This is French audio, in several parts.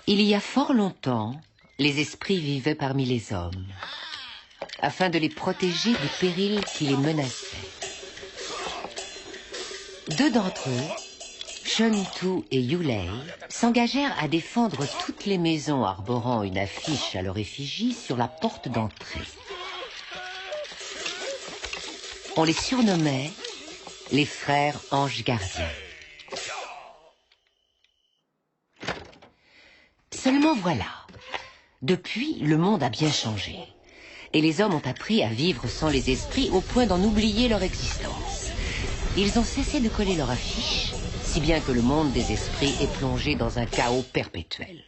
Il y a fort longtemps, les esprits vivaient parmi les hommes, afin de les protéger des périls qui les menaçaient. Deux d'entre eux, Chuntu et Yulei, s'engagèrent à défendre toutes les maisons arborant une affiche à leur effigie sur la porte d'entrée. On les surnommait les frères anges gardiens. Seulement voilà, depuis, le monde a bien changé. Et les hommes ont appris à vivre sans les esprits au point d'en oublier leur existence. Ils ont cessé de coller leur affiche, si bien que le monde des esprits est plongé dans un chaos perpétuel.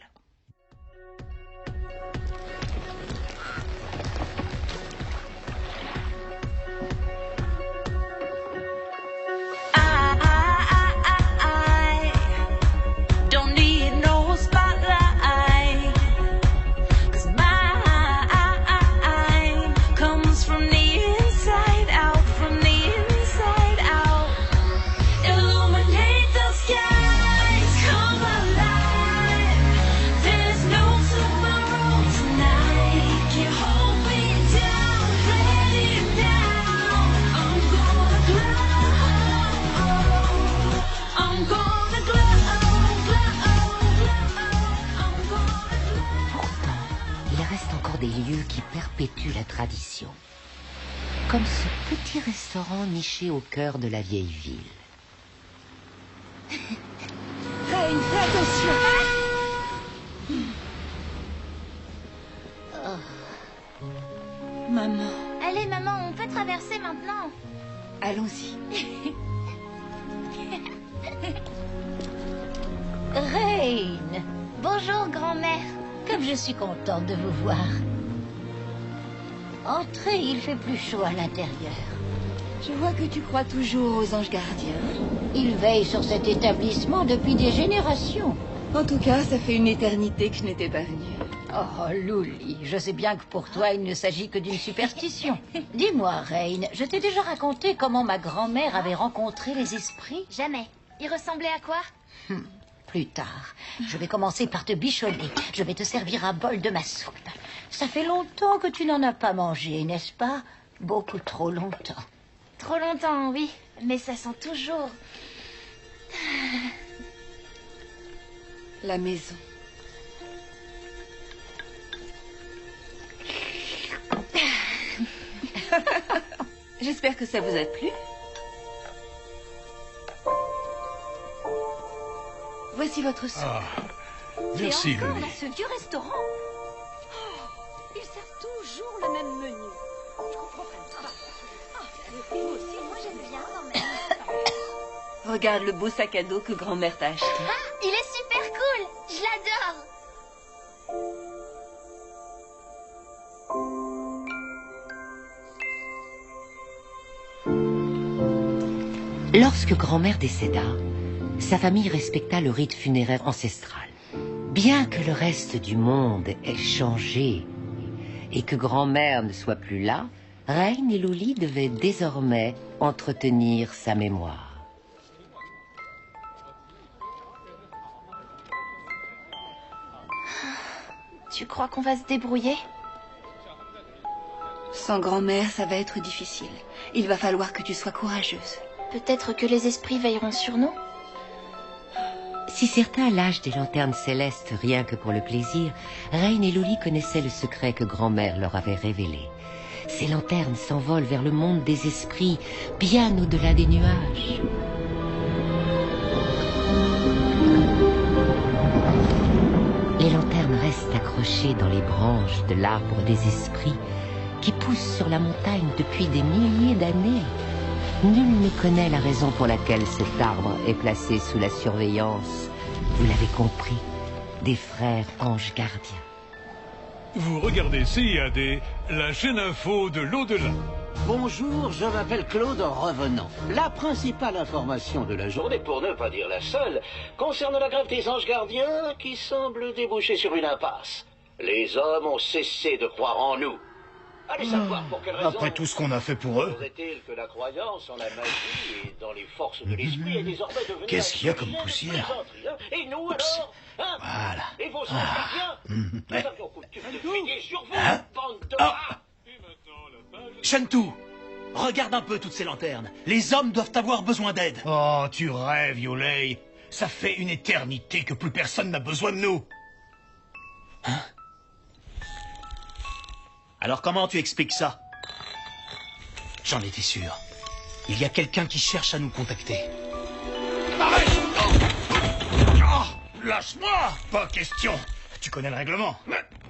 Perpétue la tradition, comme ce petit restaurant niché au cœur de la vieille ville. Reine, fais attention! Maman. Allez, maman, on peut traverser maintenant. Allons-y. Reine! Bonjour, grand-mère. Comme je suis contente de vous voir. Entrez, il fait plus chaud à l'intérieur. Je vois que tu crois toujours aux anges gardiens. Ils veillent sur cet établissement depuis des générations. En tout cas, ça fait une éternité que je n'étais pas venue. Oh, Luli, je sais bien que pour toi, il ne s'agit que d'une superstition. Dis-moi, Reine, je t'ai déjà raconté comment ma grand-mère avait rencontré les esprits? Jamais. Ils ressemblaient à quoi? Plus tard. Je vais commencer par te bichonner. Je vais te servir un bol de ma soupe. Ça fait longtemps que tu n'en as pas mangé, n'est-ce pas? Beaucoup trop longtemps. Trop longtemps, oui. Mais ça sent toujours... La maison. J'espère que ça vous a plu. Voici votre soupe. Ah, merci, Et encore, Lily. là, ce vieux restaurant. Oh, ils servent toujours le même menu. Je comprends pas. Moi aussi, moi j'aime bien quand même. Regarde le beau sac à dos que grand-mère t'a acheté. Ah, il est super cool. Je l'adore. Lorsque grand-mère décéda, sa famille respecta le rite funéraire ancestral. Bien que le reste du monde ait changé et que grand-mère ne soit plus là, Reine et Luli devaient désormais entretenir sa mémoire. Tu crois qu'on va se débrouiller? Sans grand-mère, ça va être difficile. Il va falloir que tu sois courageuse. Peut-être que les esprits veilleront sur nous? Si certains lâchent des lanternes célestes rien que pour le plaisir, Reine et Luli connaissaient le secret que grand-mère leur avait révélé. Ces lanternes s'envolent vers le monde des esprits, bien au-delà des nuages. Les lanternes restent accrochées dans les branches de l'arbre des esprits qui pousse sur la montagne depuis des milliers d'années. Nul ne connaît la raison pour laquelle cet arbre est placé sous la surveillance, vous l'avez compris, des frères anges gardiens. Vous regardez CIAD, la chaîne info de l'au-delà. Bonjour, je m'appelle Claude Revenant. La principale information de la journée, pour ne pas dire la seule, concerne la grève des anges gardiens qui semble déboucher sur une impasse. Les hommes ont cessé de croire en nous. Allez savoir pour quelle raison. Après tout ce qu'on a fait pour eux. Est-il que la croyance en la magie et dans les forces de l'esprit est désormais devenue... Qu'est-ce qu'il y a comme poussière? Et nous alors, hein? Voilà. Et vos gardiens? Nous Ouais. avions coutume de veiller sur vous, Hein? bande de Ah. rats. Shentu, regarde un peu toutes ces lanternes. Les hommes doivent avoir besoin d'aide. Oh, tu rêves, Yulei. Ça fait une éternité que plus personne n'a besoin de nous. Alors comment tu expliques ça? J'en étais sûr. Il y a quelqu'un qui cherche à nous contacter. Arrête! Oh, lâche-moi! Pas question. Tu connais le règlement.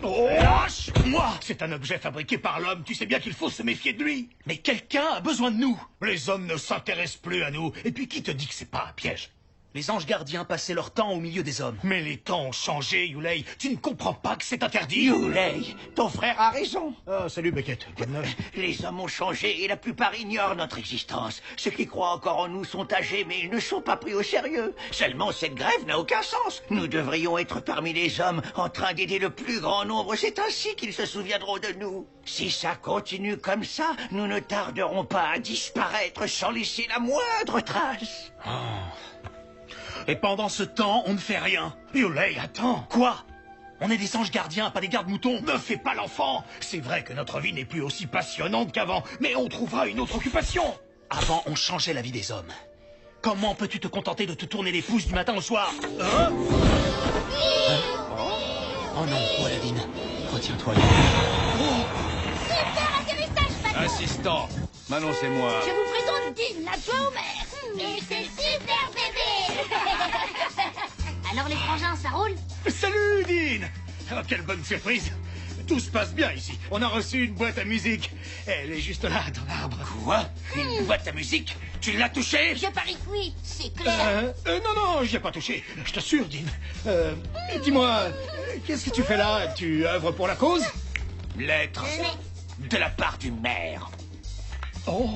Oh, lâche-moi! C'est un objet fabriqué par l'homme. Tu sais bien qu'il faut se méfier de lui. Mais quelqu'un a besoin de nous. Les hommes ne s'intéressent plus à nous. Et puis qui te dit que c'est pas un piège? Les anges gardiens passaient leur temps au milieu des hommes. Mais les temps ont changé, Yulei. Tu ne comprends pas que c'est interdit? Yulei, ton frère a raison. Ah, salut, Beckett. Quoi de neuf? Les hommes ont changé et la plupart ignorent notre existence. Ceux qui croient encore en nous sont âgés, mais ils ne sont pas pris au sérieux. Seulement, cette grève n'a aucun sens. Nous devrions être parmi les hommes, en train d'aider le plus grand nombre. C'est ainsi qu'ils se souviendront de nous. Si ça continue comme ça, nous ne tarderons pas à disparaître sans laisser la moindre trace. Et pendant ce temps, on ne fait rien. Yulei, attends. Quoi? On est des anges gardiens, pas des gardes-moutons. Ne fais pas l'enfant. C'est vrai que notre vie n'est plus aussi passionnante qu'avant, mais on trouvera une autre occupation. Avant, on changeait la vie des hommes. Comment peux-tu te contenter de te tourner les pouces du matin au soir? Hein? Oh non, Waladine, retiens-toi. Super atterrissage, Patou. Assistant, m'annoncez-moi. Je vous présente Dean, l'adjoint au maire. Et c'est super bébé. Alors les frangins, ça roule? Salut, Dean. Oh, quelle bonne surprise. Tout se passe bien ici. On a reçu une boîte à musique. Elle est juste là, dans l'arbre. Quoi? Une boîte à musique? Tu l'as touchée? Je parie que oui, c'est clair. Non, j'y ai pas touché. Je t'assure, Dean. Dis-moi, qu'est-ce que tu fais là? Tu œuvres pour la cause? Lettre de la part du maire. Oh,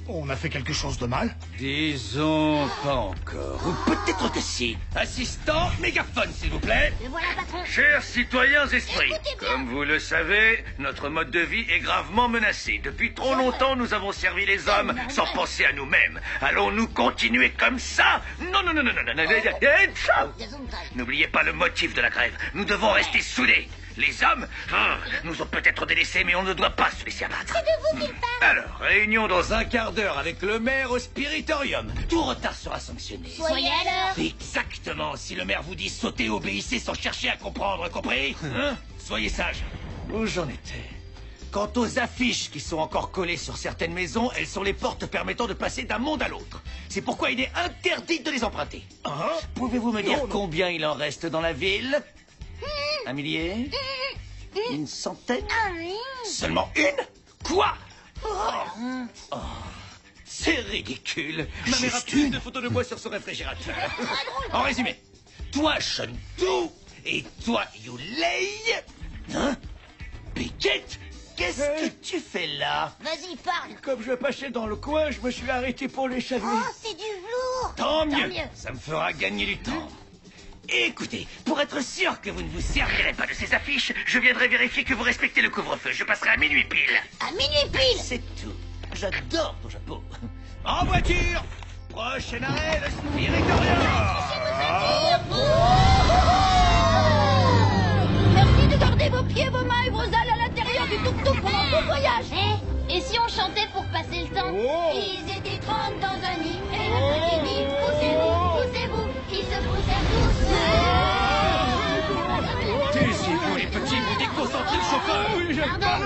on a fait quelque chose de mal? Disons pas encore. Ou peut-être que si. Assistant, mégaphone, s'il vous plaît. Le voilà, patron. Chers citoyens esprits, Écoutez bien. comme vous le savez, notre mode de vie est gravement menacé. Depuis trop longtemps, nous avons servi les hommes sans penser à nous-mêmes. Allons-nous continuer comme ça? Non. N'oubliez pas le motif de la grève. Nous devons rester soudés. Les hommes nous ont peut-être délaissés, mais on ne doit pas se laisser abattre. C'est de vous qu'il parle. Alors, réunion dans un quart d'heure avec le maire au spiritorium. Tout retard sera sanctionné. Soyez à l'heure. Exactement. Si le maire vous dit sauter, obéissez sans chercher à comprendre, compris? Hein? Soyez sages. Où j'en étais? Quant aux affiches qui sont encore collées sur certaines maisons, elles sont les portes permettant de passer d'un monde à l'autre. C'est pourquoi il est interdit de les emprunter. Pouvez-vous me dire combien il en reste dans la ville? Un millier? Une centaine? Seulement une? Quoi? Oh, c'est ridicule. Ma mère a plus de photos de moi sur son réfrigérateur. En résumé, toi, Shentu, et toi, Yulei. Hein? Beckett, qu'est-ce que tu fais là? Vas-y, parle. Comme je pâchais dans le coin, je me suis arrêté pour l'échaver. Oh, c'est du velours. Tant mieux. mieux. Ça me fera gagner du temps. Écoutez, pour être sûr que vous ne vous servirez pas de ces affiches, je viendrai vérifier que vous respectez le couvre-feu. Je passerai à minuit pile. À minuit pile. C'est tout. J'adore ton chapeau. En voiture. Prochain arrêt, le spiritorium. Merci de garder vos pieds, vos mains et vos ailes à l'intérieur du tuk-tuk pendant tout le voyage. Et si on chantait pour passer le temps? Ils étaient 30 dans un nid, et le petit dit, poussez-vous, ils se poussèrent tous. Taisez-vous, les petits, vous déconcentrez le chauffeur. Pardon.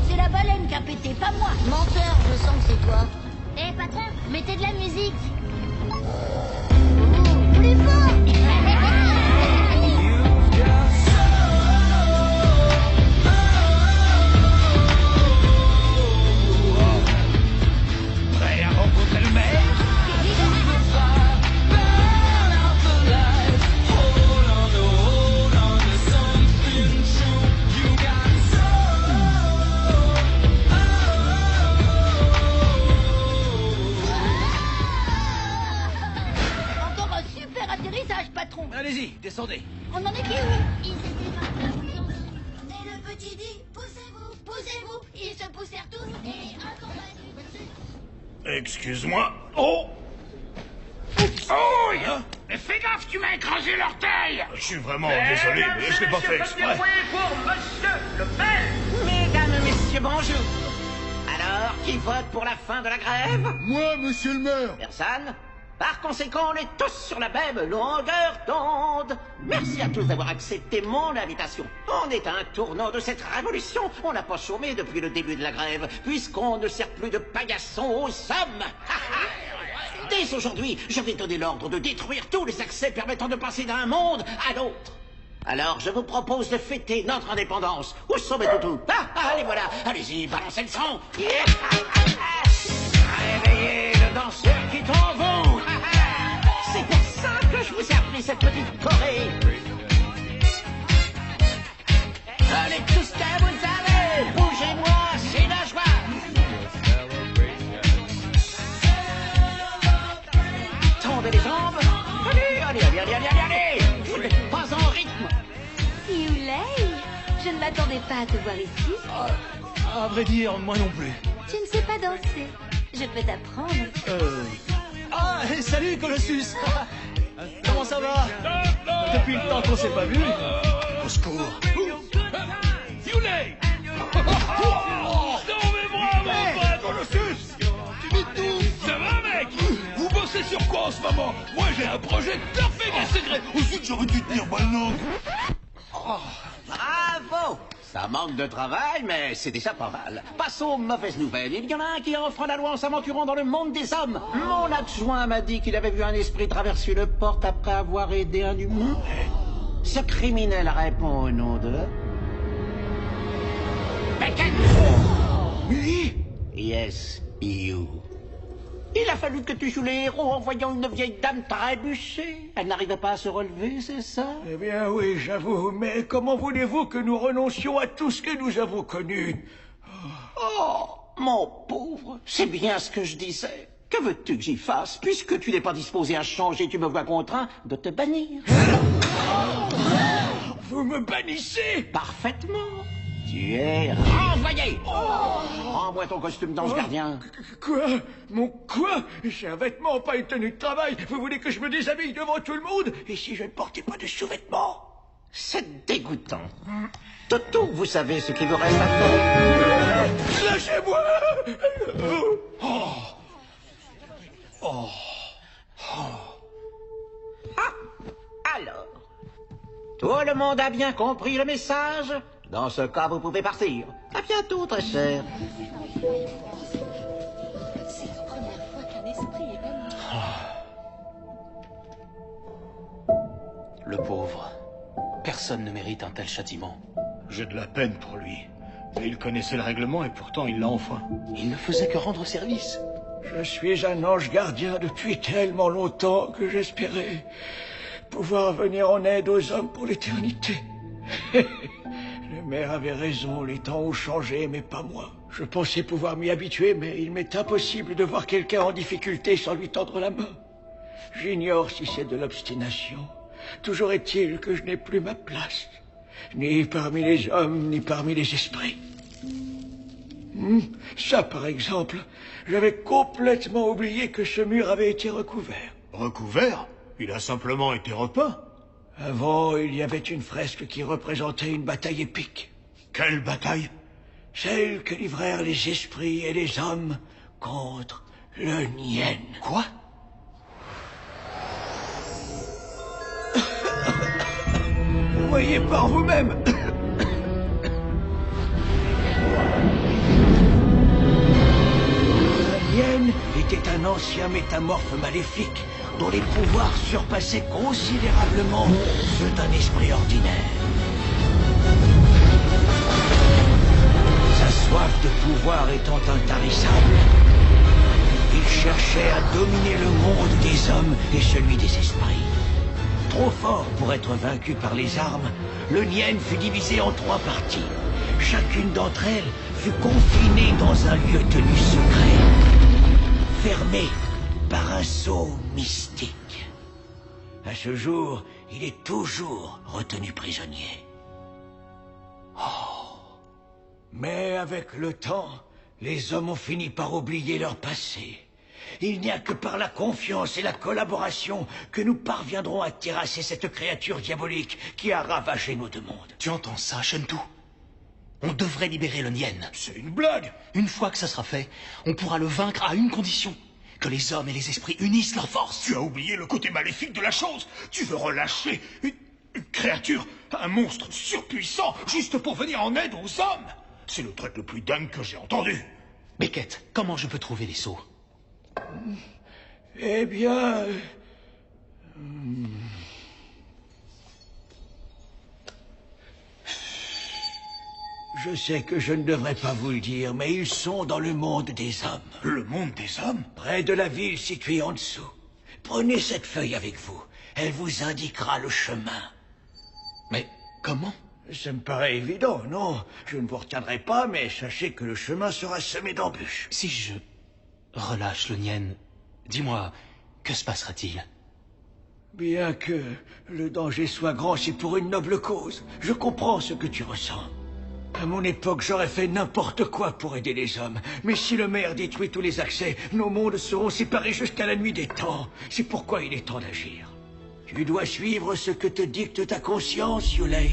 C'est la baleine qui a pété, pas moi. Menteur, je sens que c'est toi. Eh patron, mettez de la musique. Plus l'atterrissage, patron. Allez-y, descendez. On en est qui où? Ils étaient 29 dans un lit. Et le petit dit, poussez-vous, poussez-vous. Ils se poussèrent tous et un combat. Excuse-moi. Oh! Oh! Mais fais gaffe, tu m'as écrasé l'orteil! Je suis vraiment désolé, mais je l'ai pas fait exprès. Pour Monsieur Le Pen! Mesdames et messieurs, bonjour. Alors, qui vote pour la fin de la grève? Moi, monsieur le maire. Personne? Par conséquent, on est tous sur la même longueur d'onde. Merci à tous d'avoir accepté mon invitation. On est à un tournant de cette révolution. On n'a pas chômé depuis le début de la grève, puisqu'on ne sert plus de paillasson aux hommes. Dès aujourd'hui, je vais donner l'ordre de détruire tous les accès permettant de passer d'un monde à l'autre. Alors, je vous propose de fêter notre indépendance. Où sont mes toutous? Allez, voilà. Allez-y, balancez le son. Réveillez le danseur qui est en vous. C'est pour ça que je vous ai appelé cette petite Corée. Allez, tout ce que vous avez. Bougez-moi, c'est la joie. Tendez les jambes. Allez. Vous n'êtes pas en rythme. Yulei, je ne m'attendais pas à te voir ici. À vrai dire, moi non plus. Tu ne sais pas danser. Je peux t'apprendre. Ah, salut Colossus. Comment ça va? Depuis le temps qu'on s'est pas vu. Au secours. Yulei! Non mais bravo, pote! Colossus! Tu vis tout! Ça va, mec? Vous bossez sur quoi en ce moment? Moi, j'ai un projet parfait et secret. Ensuite, j'aurais dû tenir ma langue. Bravo! Ça manque de travail, mais c'est déjà pas mal. Passons aux mauvaises nouvelles. Il y en a un qui enfreint la loi en s'aventurant dans le monde des hommes. Mon adjoint m'a dit qu'il avait vu un esprit traverser le porte après avoir aidé un humain. Ce criminel répond au nom de... Beckett! Oui? Yes, you. Il a fallu que tu joues les héros en voyant une vieille dame trébucher. Elle n'arrivait pas à se relever, c'est ça? Eh bien oui, j'avoue, mais comment voulez-vous que nous renoncions à tout ce que nous avons connu? Oh, mon pauvre, c'est bien ce que je disais. Que veux-tu que j'y fasse? Puisque tu n'es pas disposé à changer, tu me vois contraint de te bannir. Vous me bannissez? Parfaitement. Tu es renvoyé. Rends-moi ton costume d'ange gardien. Quoi? Mon quoi? J'ai un vêtement, pas une tenue de travail. Vous voulez que je me déshabille devant tout le monde? Et si je ne portais pas de sous-vêtements? C'est dégoûtant. Toto, vous savez ce qu'il vous reste à faire? Lâchez-moi! Alors, tout le monde a bien compris le message? Dans ce cas, vous pouvez partir. À bientôt, très cher. C'est la première fois qu'un esprit est venu. Le pauvre. Personne ne mérite un tel châtiment. J'ai de la peine pour lui. Mais il connaissait le règlement et pourtant il l'a enfreint. Il ne faisait que rendre service. Je suis un ange gardien depuis tellement longtemps que j'espérais pouvoir venir en aide aux hommes pour l'éternité. Le maire avait raison, les temps ont changé, mais pas moi. Je pensais pouvoir m'y habituer, mais il m'est impossible de voir quelqu'un en difficulté sans lui tendre la main. J'ignore si c'est de l'obstination. Toujours est-il que je n'ai plus ma place, ni parmi les hommes, ni parmi les esprits. Ça, par exemple, j'avais complètement oublié que ce mur avait été recouvert. Recouvert? Il a simplement été repeint. Avant, il y avait une fresque qui représentait une bataille épique. Quelle bataille? Celle que livrèrent les esprits et les hommes contre le Nien. Quoi? Voyez par vous-même. Le Nien était un ancien métamorphe maléfique dont les pouvoirs surpassaient considérablement ceux d'un esprit ordinaire. Sa soif de pouvoir étant intarissable, il cherchait à dominer le monde des hommes et celui des esprits. Trop fort pour être vaincu par les armes, le Nien fut divisé en 3 parties. Chacune d'entre elles fut confinée dans un lieu tenu secret, fermé par un sceau mystique. À ce jour, il est toujours retenu prisonnier. Oh. Mais avec le temps, les hommes ont fini par oublier leur passé. Il n'y a que par la confiance et la collaboration que nous parviendrons à terrasser cette créature diabolique qui a ravagé nos deux mondes. Tu entends ça, Shentu? On devrait libérer le Nien. C'est une blague. Une fois que ça sera fait, on pourra le vaincre à une condition. Que les hommes et les esprits unissent leurs forces. Tu as oublié le côté maléfique de la chose. Tu veux relâcher une créature, un monstre surpuissant, juste pour venir en aide aux hommes. C'est le truc le plus dingue que j'ai entendu. Beckett, comment je peux trouver les sceaux? Eh bien... Je sais que je ne devrais pas vous le dire, mais ils sont dans le monde des hommes. Le monde des hommes? Près de la ville située en dessous. Prenez cette feuille avec vous. Elle vous indiquera le chemin. Mais comment? Ça me paraît évident, non? Je ne vous retiendrai pas, mais sachez que le chemin sera semé d'embûches. Si je relâche le Nien, dis-moi, que se passera-t-il? Bien que le danger soit grand, c'est pour une noble cause. Je comprends ce que tu ressens. À mon époque, j'aurais fait n'importe quoi pour aider les hommes. Mais si le maire détruit tous les accès, nos mondes seront séparés jusqu'à la nuit des temps. C'est pourquoi il est temps d'agir. Tu dois suivre ce que te dicte ta conscience, Yulei.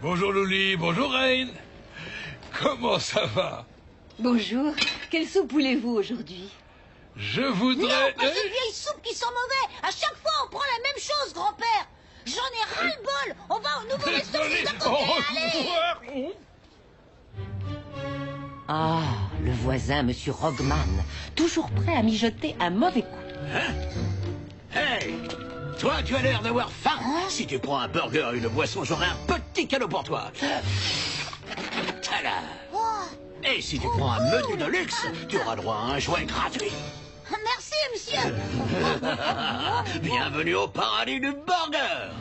Bonjour Loli, bonjour Reine. Comment ça va? Bonjour. Quelle soupe voulez-vous aujourd'hui? Je voudrais... Non, pas ces vieilles soupes qui sont mauvais. À chaque fois, on prend la même chose, grand-père. J'en ai ras-le-bol. On va au nouveau restaurant d'à côté. Allez. Ah, le voisin, Monsieur Rogman, toujours prêt à mijoter un mauvais coup. Hein? Hey! Toi, tu as l'air d'avoir faim. Si tu prends un burger et une boisson, j'aurai un petit cadeau pour toi. Tada! Et si tu prends un menu de luxe, tu auras droit à un jouet gratuit. Merci, monsieur. Bienvenue au paradis du burger.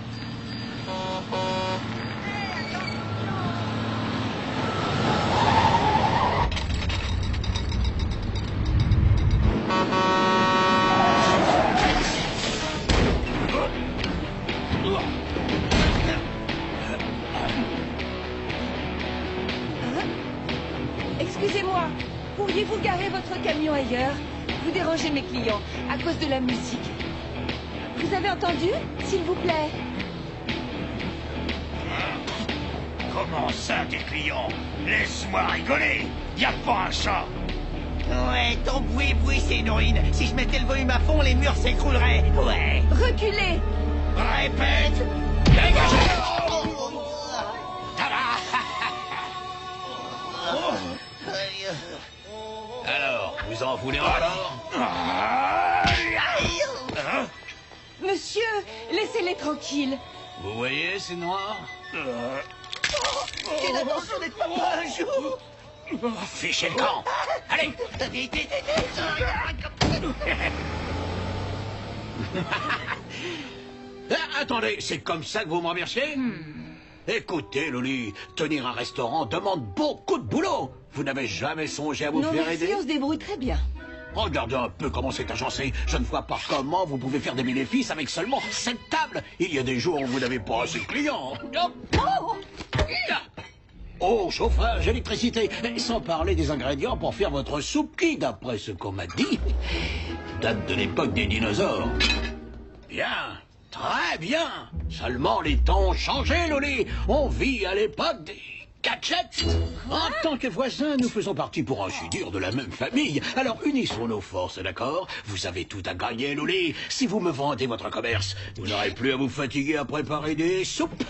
Excusez-moi, pourriez-vous garer votre camion ailleurs? Vous dérangez mes clients à cause de la musique. Vous avez entendu? S'il vous plaît. Comment ça, tes clients? Laisse-moi rigoler. Y a pas un chat. Ouais, ton bruit, c'est une ruine. Si je mettais le volume à fond, les murs s'écrouleraient. Ouais. Reculez. Répète. Dégagez. Alors, vous en voulez encore? Monsieur, laissez-les tranquilles. Vous voyez, c'est noir. J'ai l'intention d'être papa un jour. Fichez le camp. Allez. Attendez, c'est comme ça que vous me remerciez? Écoutez, Loli, tenir un restaurant demande beaucoup de boulot. Vous n'avez jamais songé à vous faire merci, aider? on se débrouille très bien. Regardez un peu comment c'est agencé. Je ne vois pas comment vous pouvez faire des bénéfices avec seulement cette table. Il y a des jours où vous n'avez pas assez de clients. Oh, chauffage, électricité, sans parler des ingrédients pour faire votre soupe qui, d'après ce qu'on m'a dit, date de l'époque des dinosaures. Bien, très bien. Seulement les temps ont changé, Loli. On vit à l'époque des gadgets. En tant que voisins, nous faisons partie, pour ainsi dire, de la même famille. Alors unissons nos forces, d'accord? Vous avez tout à gagner, Loli. Si vous me vendez votre commerce, vous n'aurez plus à vous fatiguer à préparer des soupes.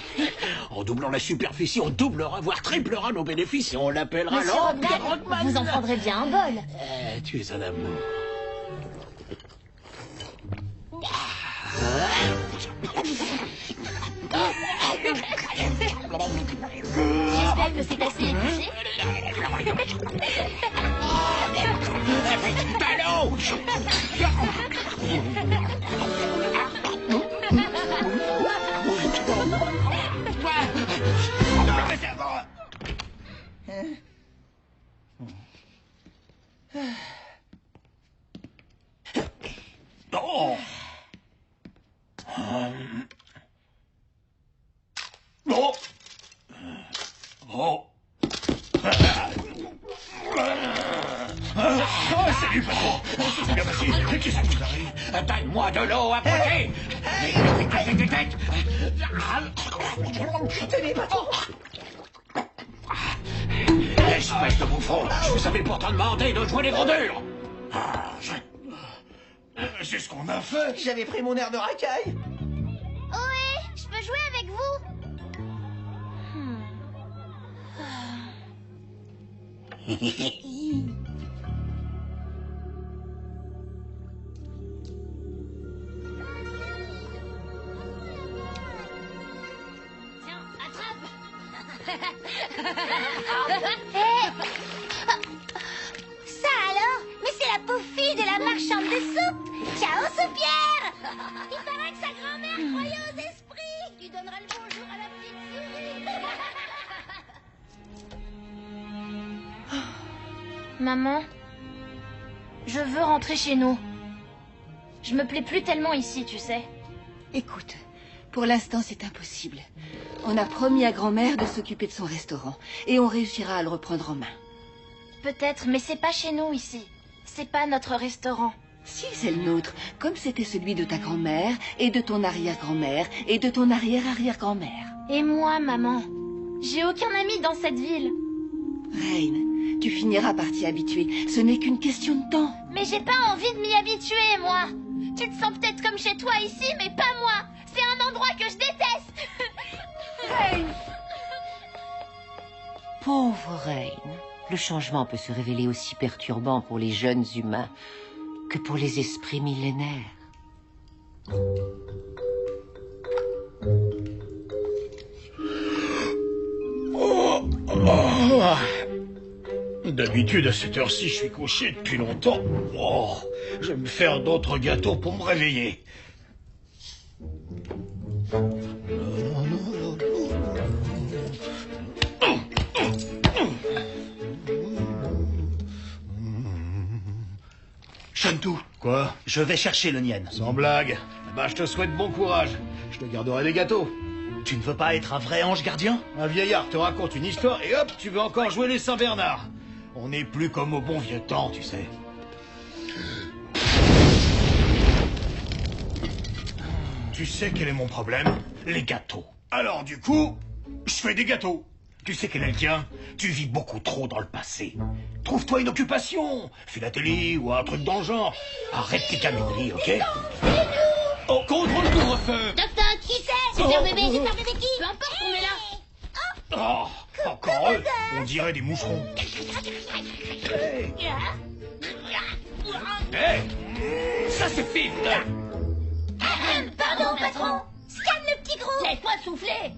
En doublant la superficie, on doublera, voire triplera nos bénéfices et on l'appellera Monsieur Rogman, vous en prendrez bien un bol. Tu es un amour. J'espère que c'est assez épicé. Ballon! Oh. Oh. Oh. Salut, patron. C'est bien passé. Qu'est-ce qui vous arrive? Donne-moi de l'eau à côté. Tenez, patron. Espèce de bouffon, je vous avais pourtant demandé de jouer les grandeurs. C'est ce qu'on a fait. J'avais pris mon air de racaille. Ohé, je peux jouer avec vous? Tiens, attrape. Ça alors? Mais c'est la pauvre fille de la marchande de soupe. Ciao, soupière. Il paraît que sa grand-mère croyait aux esprits. Tu donneras le bonjour à la petite souris. Maman, je veux rentrer chez nous. Je me plais plus tellement ici, tu sais. Écoute, pour l'instant, c'est impossible. On a promis à grand-mère de s'occuper de son restaurant. Et on réussira à le reprendre en main. Peut-être, mais c'est pas chez nous ici. C'est pas notre restaurant. Si, c'est le nôtre. Comme c'était celui de ta grand-mère, et de ton arrière-grand-mère, et de ton arrière-arrière-grand-mère. Et moi, maman, j'ai aucun ami dans cette ville. Rain, tu finiras par t'y habituer. Ce n'est qu'une question de temps. Mais j'ai pas envie de m'y habituer, moi. Tu te sens peut-être comme chez toi ici, mais pas moi. C'est un endroit que je déteste. Rain! Pauvre Rain. Le changement peut se révéler aussi perturbant pour les jeunes humains que pour les esprits millénaires. D'habitude, à cette heure-ci, je suis couché depuis longtemps. Oh, je vais me faire d'autres gâteaux pour me réveiller. Shentou. Quoi? Je vais chercher le Nien. Sans blague. Bah, je te souhaite bon courage. Je te garderai des gâteaux. Tu ne veux pas être un vrai ange gardien? Un vieillard te raconte une histoire et hop, tu veux encore jouer les Saint-Bernard. On n'est plus comme au bon vieux temps, tu sais. Tu sais quel est mon problème? Les gâteaux. Alors du coup, je fais des gâteaux. Tu sais quel est le tien? Tu vis beaucoup trop dans le passé. Trouve-toi une occupation. Philatélie ou un truc dans le genre. Arrête tes camineries, ok? Oh, contrôle le couvre-feu. Docteur, qui c'est? Super bébé qui? Peu importe, on est là. Oh, encore eux. On dirait des moucherons. Hey, ça c'est fine. Pardon, patron. Scanne le petit gros. Laisse-moi souffler.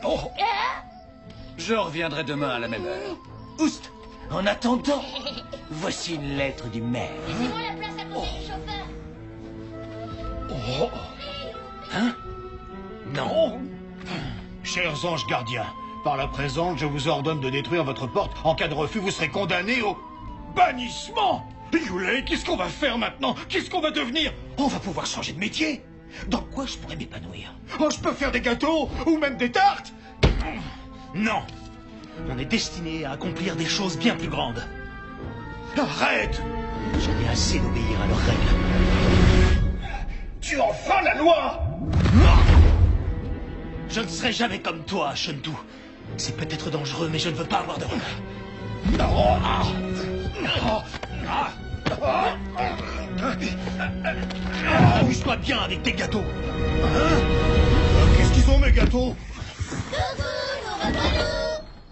Oh. Je reviendrai demain à la même heure. Oust. En attendant, voici une lettre du maire. Laissez-moi la place à côté du chauffeur. Oh. Hein? Non. Chers anges gardiens, par la présente, je vous ordonne de détruire votre porte. En cas de refus, vous serez condamnés au bannissement. Yulei, qu'est-ce qu'on va faire maintenant? Qu'est-ce qu'on va devenir? On va pouvoir changer de métier. Dans quoi je pourrais m'épanouir? Oh, je peux faire des gâteaux ou même des tartes? Non. On est destiné à accomplir des choses bien plus grandes. Arrête! J'en ai assez d'obéir à leurs règles. Tu enfreins la loi! Je ne serai jamais comme toi, Shentou. C'est peut-être dangereux, mais je ne veux pas avoir de regrets. Amuse-toi bien avec tes gâteaux. Qu'est-ce qu'ils ont, mes gâteaux?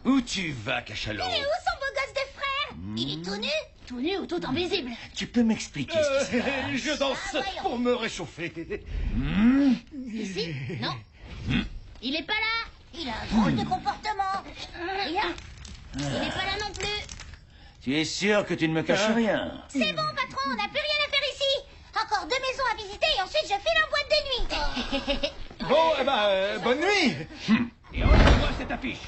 Où tu vas, cachalot? Il est où son beau gosse de frère? Il est tout nu? Tout nu ou tout invisible? Tu peux m'expliquer ce qui se passe? Je danse pour me réchauffer. Ici? Non. Il est pas là. Il a un drôle de comportement. Rien. Il est pas là non plus. Tu es sûr que tu ne me caches rien? C'est bon, patron, on n'a plus rien à faire ici. Encore 2 maisons à visiter et ensuite je file en boîte de nuit. Bon, eh ben, bonne nuit. Et envoie-moi cette affiche.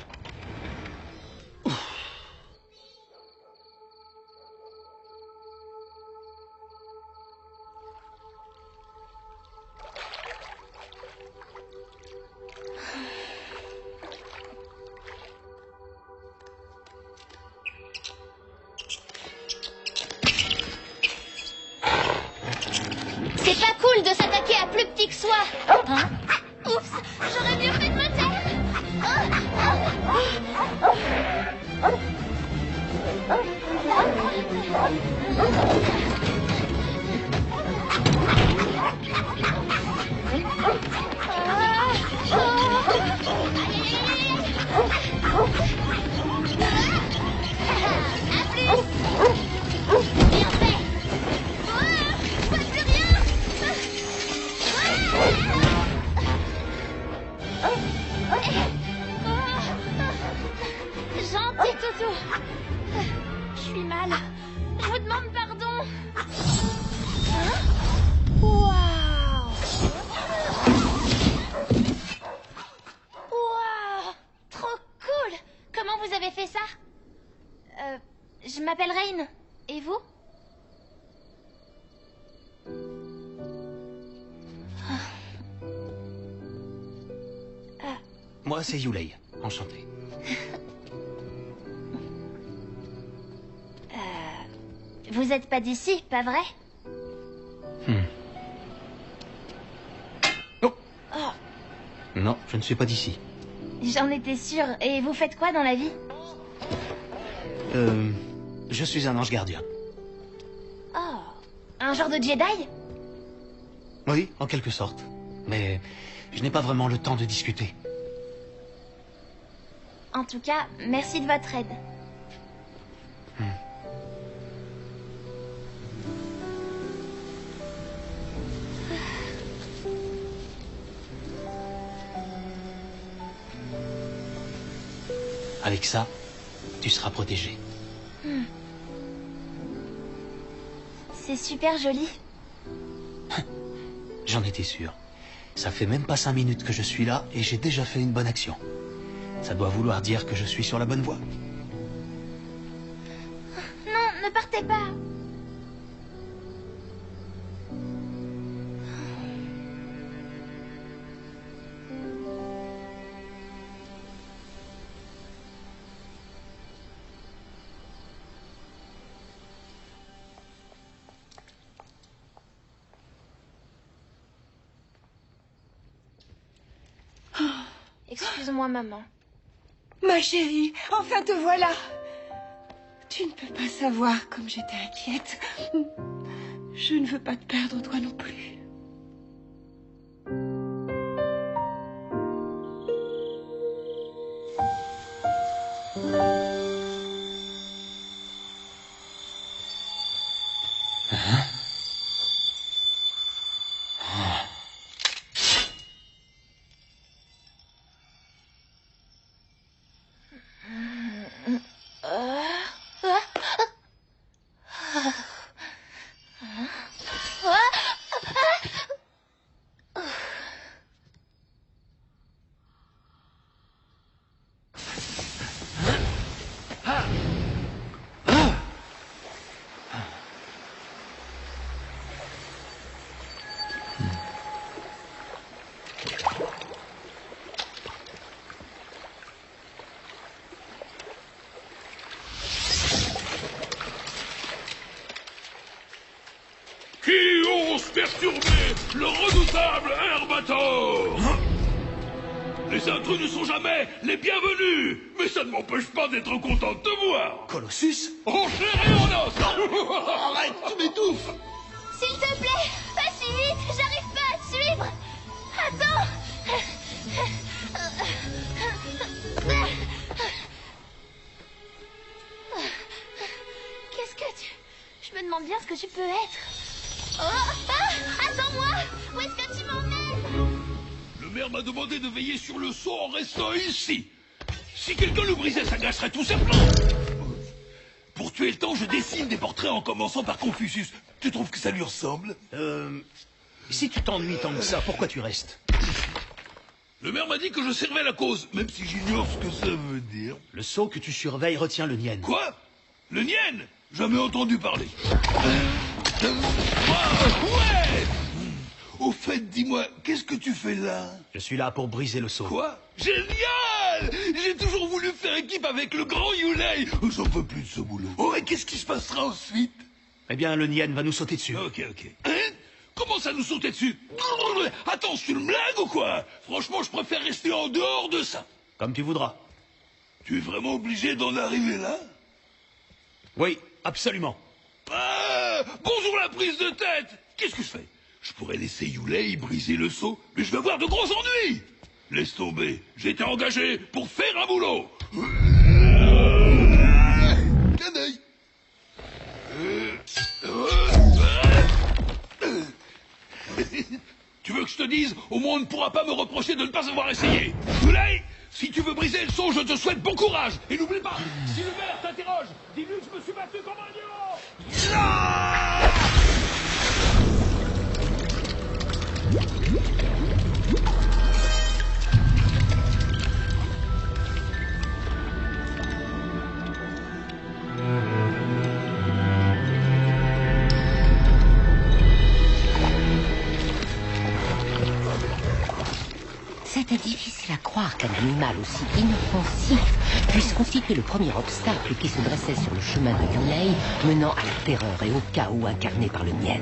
C'est pas cool de s'attaquer à plus petit que soi. Hein? Oups, j'aurais mieux fait de me taire. Gentil toutou. Je suis mal. Je vous demande pardon. Hein? Waouh. Waouh. Trop cool. Comment vous avez fait ça? Je m'appelle Rain. Et vous? Moi, c'est Yulei. Enchanté. Vous êtes pas d'ici, pas vrai? Oh. Non, je ne suis pas d'ici. J'en étais sûre. Et vous faites quoi dans la vie? Je suis un ange gardien. Oh, un genre de Jedi? Oui, en quelque sorte. Mais je n'ai pas vraiment le temps de discuter. En tout cas, merci de votre aide. Avec ça, tu seras protégé. C'est super joli. J'en étais sûr. Ça fait même pas 5 minutes que je suis là et j'ai déjà fait une bonne action. Ça doit vouloir dire que je suis sur la bonne voie. Non, ne partez pas. Excuse-moi, maman. Ma chérie, enfin te voilà. Tu ne peux pas savoir comme j'étais inquiète. Je ne veux pas te perdre, toi non plus. Perturber le redoutable Herbator. Les intrus ne sont jamais les bienvenus, mais ça ne m'empêche pas d'être content de te voir. Colossus? En chair et en os. Arrête, tu m'étouffes. S'il te plaît, pas si vite, j'arrive pas à te suivre. Attends. Qu'est-ce que tu... Je me demande bien ce que tu peux être. Oh, ah, attends-moi. Où est-ce que tu m'emmènes? Le maire m'a demandé de veiller sur le sceau en restant ici. Si quelqu'un le brisait, ça gâcherait tous ses plans. Pour tuer le temps, je dessine des portraits en commençant par Confucius. Tu trouves que ça lui ressemble? Si tu t'ennuies tant que ça, pourquoi tu restes? Le maire m'a dit que je servais la cause, même si j'ignore ce que ça veut dire. Le sceau que tu surveilles retient le Nien. Quoi? Le Nien? Jamais entendu parler. Ouais! Au fait, dis-moi, qu'est-ce que tu fais là? Je suis là pour briser le sceau. Quoi? Génial! J'ai toujours voulu faire équipe avec le grand Yulei. J'en peux plus de ce boulot. Oh, et qu'est-ce qui se passera ensuite? Eh bien, le Nien va nous sauter dessus. Ok. Hein? Comment ça nous sauter dessus? Attends, c'est une blague ou quoi? Franchement, je préfère rester en dehors de ça. Comme tu voudras. Tu es vraiment obligé d'en arriver là? Oui, absolument. Ah, bonjour la prise de tête. Qu'est-ce que je fais? Je pourrais laisser Yulei briser le seau, mais je vais avoir de gros ennuis. Laisse tomber, j'ai été engagé pour faire un boulot. Canaille. Tu veux que je te dise? Au moins on ne pourra pas me reprocher de ne pas avoir essayé. Yulei, si tu veux briser le seau, je te souhaite bon courage. Et n'oublie pas, si le maire t'interroge, dis-lui que je me suis battu comme un lion. C'était difficile à croire qu'un animal aussi inoffensif puisse constituer le premier obstacle qui se dressait sur le chemin de Yulei, menant à la terreur et au chaos incarné par le mien.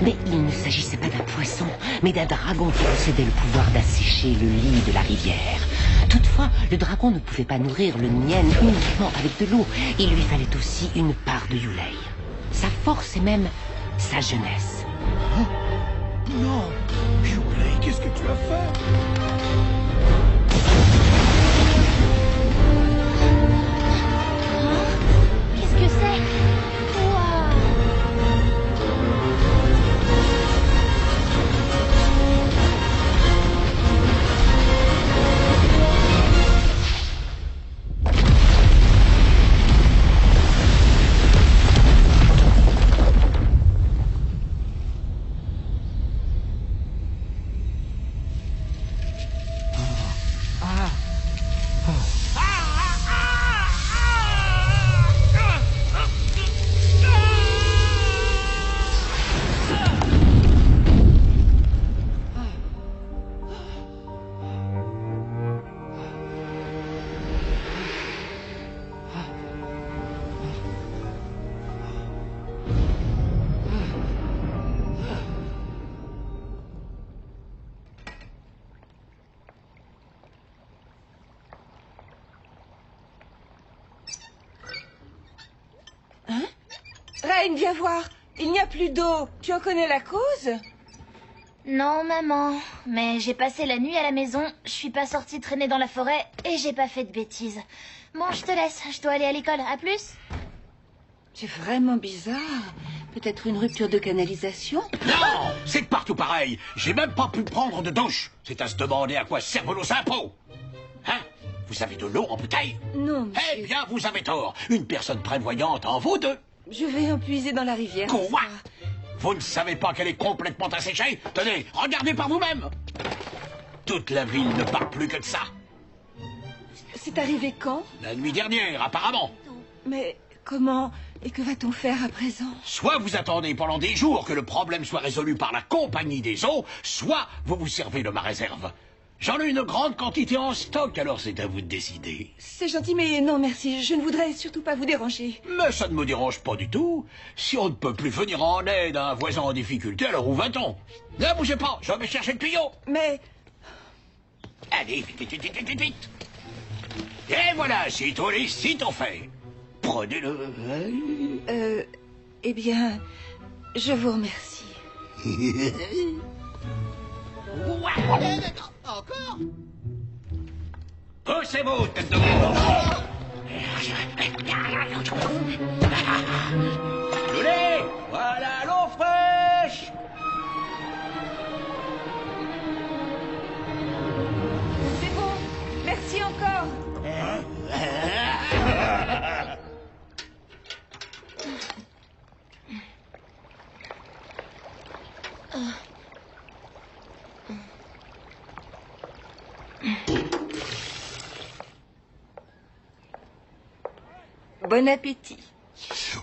Mais il ne s'agissait pas d'un poisson, mais d'un dragon qui possédait le pouvoir d'assécher le lit de la rivière. Toutefois, le dragon ne pouvait pas nourrir le mien uniquement avec de l'eau. Il lui fallait aussi une part de Yulei. Sa force et même sa jeunesse. Oh, non, Yulei, qu'est-ce que tu as fait? Qu'est-ce que c'est? Reine, viens voir. Il n'y a plus d'eau. Tu en connais la cause? Non, maman. Mais j'ai passé la nuit à la maison, je suis pas sortie traîner dans la forêt et j'ai pas fait de bêtises. Bon, je te laisse. Je dois aller à l'école. À plus. C'est vraiment bizarre. Peut-être une rupture de canalisation? Non, c'est partout pareil. J'ai même pas pu prendre de douche. C'est à se demander à quoi servent nos impôts. Hein? Vous avez de l'eau en bouteille? Non, monsieur. Eh bien, vous avez tort. Une personne prévoyante en vaut deux. Je vais en puiser dans la rivière. Quoi? Vous ne savez pas qu'elle est complètement asséchée? Tenez, regardez par vous-même. Toute la ville ne parle plus que de ça. C'est arrivé quand? La nuit dernière, apparemment. Mais comment? Et que va-t-on faire à présent? Soit vous attendez pendant des jours que le problème soit résolu par la compagnie des eaux, soit vous vous servez de ma réserve. J'en ai une grande quantité en stock, alors c'est à vous de décider. C'est gentil, mais non, merci. Je ne voudrais surtout pas vous déranger. Mais ça ne me dérange pas du tout. Si on ne peut plus venir en aide à un voisin en difficulté, alors où va-t-on? Ne bougez pas, je vais chercher le tuyau. Mais... Allez, vite, vite, vite, vite, vite. Et voilà, sitôt les sitôt fait. Prenez-le. Eh bien, je vous remercie. Encore? Poussez-vous, tête de veau. Yulei, voilà l'eau fraîche. C'est bon. Merci encore. Bon appétit.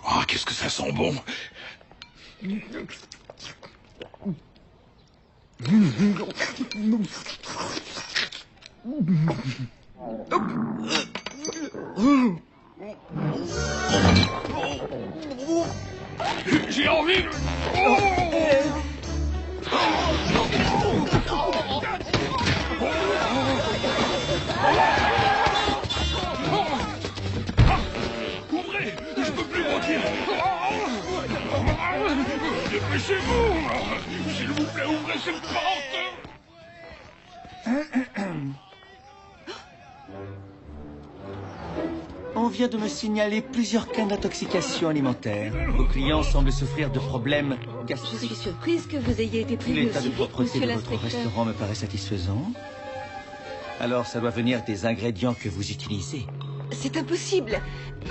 Ah, qu'est-ce que ça sent bon. J'ai envie de... Ouvrez! Je peux plus mentir! Dépêchez-vous! S'il vous plaît, ouvrez cette porte! On vient de me signaler plusieurs cas d'intoxication alimentaire. Vos clients semblent souffrir de problèmes Je suis gastriques. surprise que vous ayez été prévenu L'état de aussi vite, propreté monsieur de votre l'inspecteur. restaurant me paraît satisfaisant. Alors, ça doit venir des ingrédients que vous utilisez. C'est impossible.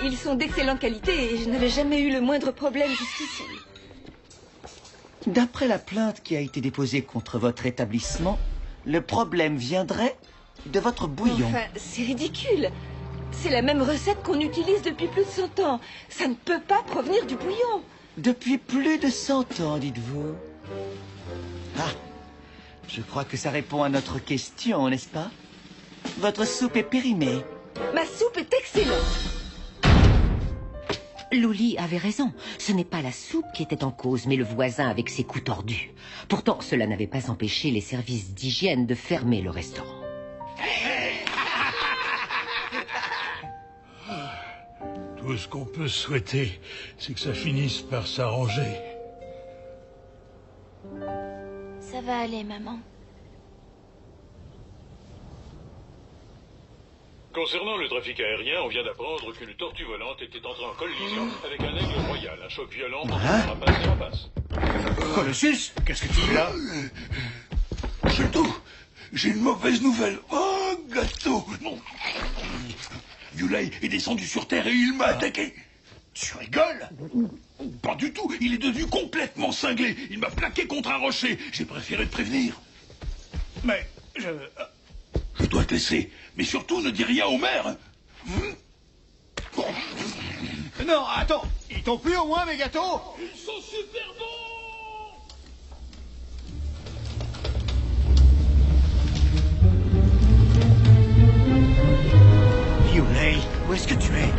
Ils sont d'excellente qualité et je n'avais jamais eu le moindre problème jusqu'ici. D'après la plainte qui a été déposée contre votre établissement, le problème viendrait de votre bouillon. Enfin, c'est ridicule. C'est la même recette qu'on utilise depuis plus de 100 ans. Ça ne peut pas provenir du bouillon. Depuis plus de 100 ans, dites-vous. Ah, je crois que ça répond à notre question, n'est-ce pas? Votre soupe est périmée. Ma soupe est excellente. Luli avait raison. Ce n'est pas la soupe qui était en cause, mais le voisin avec ses coups tordus. Pourtant, cela n'avait pas empêché les services d'hygiène de fermer le restaurant. Tout ce qu'on peut souhaiter, c'est que ça finisse par s'arranger. Ça va aller, maman. Concernant le trafic aérien, on vient d'apprendre qu'une tortue volante était entrée en collision avec un aigle royal. Un choc violent entre rapace et rapace. Colossus, qu'est-ce que tu fais là? Surtout, j'ai une mauvaise nouvelle. Oh, gâteau! Non. Yulei est descendu sur Terre et il m'a attaqué. Tu rigoles? Pas du tout, il est devenu complètement cinglé. Il m'a plaqué contre un rocher. J'ai préféré te prévenir. Mais, Je dois te laisser, mais surtout ne dis rien au maire. Non, attends, ils t'ont plu au moins mes gâteaux? Ils sont super bons! Yulei, où est-ce que tu es?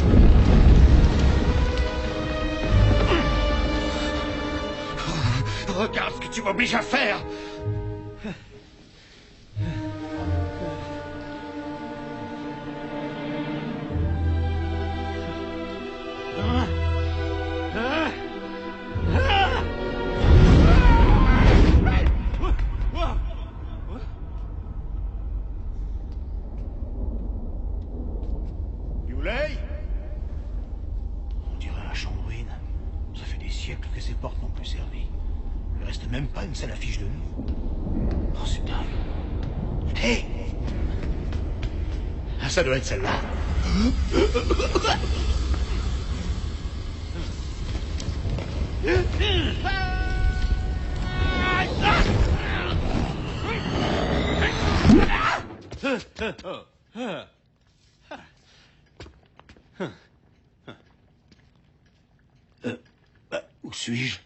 Regarde ce que tu m'obliges à faire! Yulei? On dirait un champ de ruines. Ça fait des siècles que ces portes n'ont plus servi. Il reste même pas une seule affiche de nous. Oh, c'est dingue. Hé! Ah, ça doit être celle-là. Où suis-je?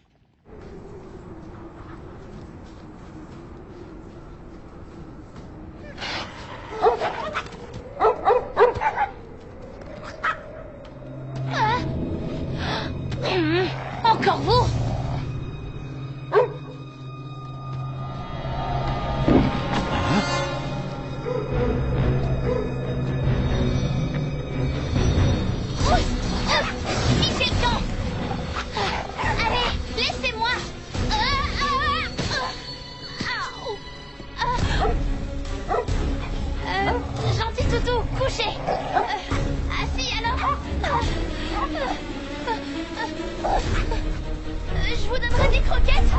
Encore vous? Fichez le camp! Allez, laissez-moi! Gentil toutou, couchez! Assis alors! Je vous donnerai des croquettes!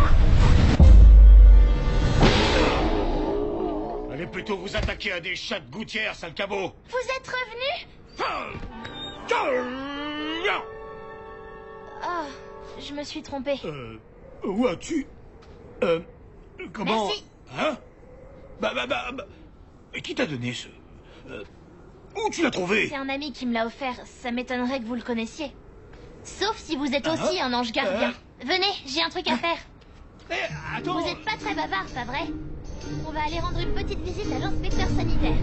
Allez plutôt vous attaquer à des chats de gouttière, sale cabot! Vous êtes revenu? Oh, je me suis trompée. Où as-tu... comment... Merci. Hein? Bah... Qui t'a donné ce... où tu l'as trouvé? C'est un ami qui me l'a offert. Ça m'étonnerait que vous le connaissiez. Sauf si vous êtes aussi un ange gardien. Venez, j'ai un truc à faire. Attends. Vous êtes pas très bavard, pas vrai? On va aller rendre une petite visite à l'inspecteur sanitaire.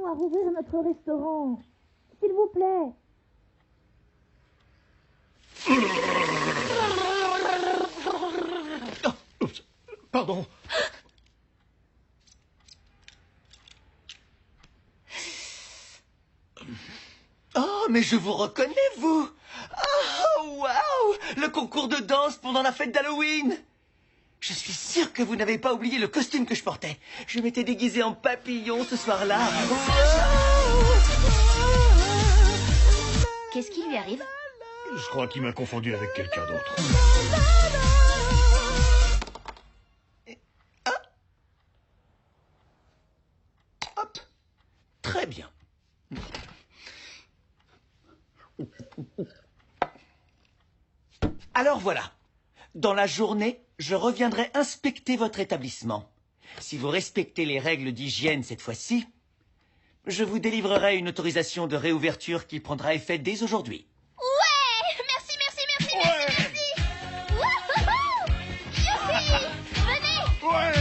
à rouvrir notre restaurant. S'il vous plaît. Oh, oups, pardon. Oh, mais je vous reconnais, vous! Oh, waouh! Le concours de danse pendant la fête d'Halloween! Je suis sûr que vous n'avez pas oublié le costume que je portais. Je m'étais déguisé en papillon ce soir-là. Qu'est-ce qui lui arrive? Je crois qu'il m'a confondu avec quelqu'un d'autre. Hop. Très bien. Alors voilà. Dans la journée, je reviendrai inspecter votre établissement. Si vous respectez les règles d'hygiène cette fois-ci, je vous délivrerai une autorisation de réouverture qui prendra effet dès aujourd'hui. Ouais! Merci, merci, merci, merci, merci! Wouhou! Youpi! Venez! Ouais!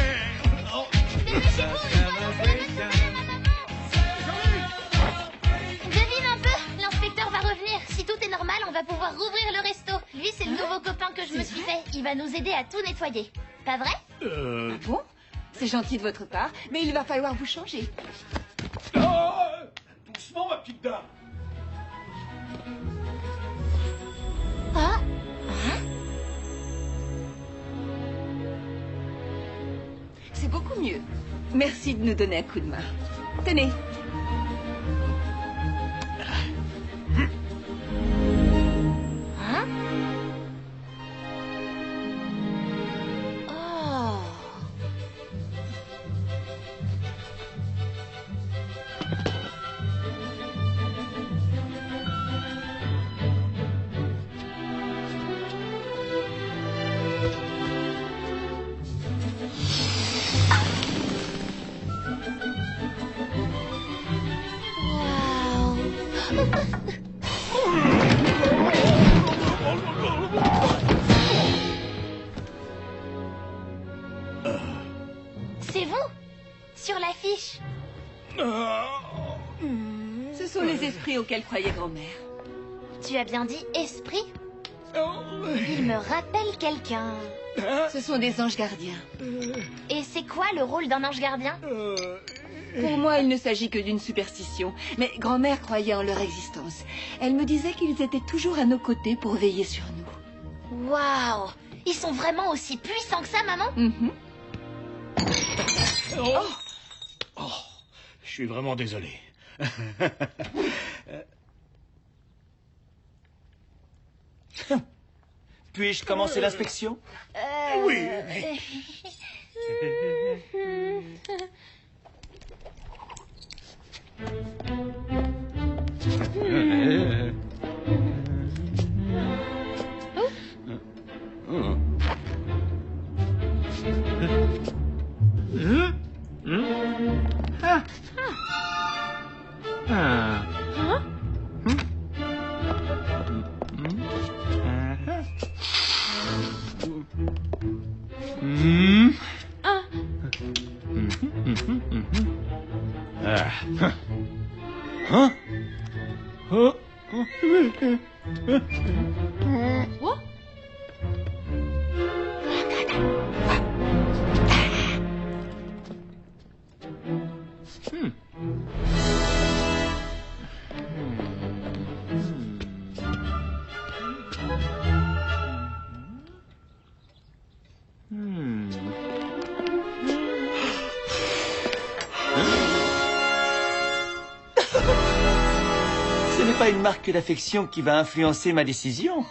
Dépêchez-vous, il faut annoncer la bonne nouvelle à ma maman! Devine un peu, l'inspecteur va revenir. Si tout est normal, on va pouvoir rouvrir le resto. Lui, c'est le nouveau copain que je me suis fait. Il va nous aider à tout nettoyer. Pas vrai? Bon, c'est gentil de votre part, mais il va falloir vous changer. Oh, doucement, ma petite dame. Ah? C'est beaucoup mieux. Merci de nous donner un coup de main. Tenez. Hein? Oh. C'est vous? Sur l'affiche? Ce sont les esprits auxquels croyait grand-mère. Tu as bien dit esprit? Il me rappelle quelqu'un. Ce sont des anges gardiens. Et c'est quoi le rôle d'un ange gardien? Pour moi, il ne s'agit que d'une superstition. Mais grand-mère croyait en leur existence. Elle me disait qu'ils étaient toujours à nos côtés pour veiller sur nous. Waouh! Ils sont vraiment aussi puissants que ça, maman? Je suis vraiment désolé. Puis-je commencer l'inspection? Oui. Ce n'est pas une marque d'affection qui va influencer ma décision.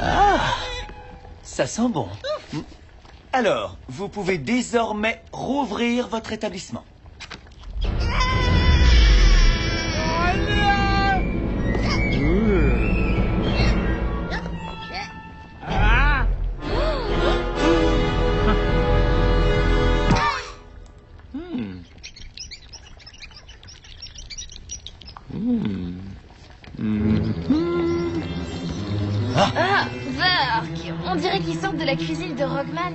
Ah, ça sent bon. Alors, vous pouvez désormais rouvrir votre établissement. Ah, Vark! On dirait qu'ils sortent de la cuisine de Rockman.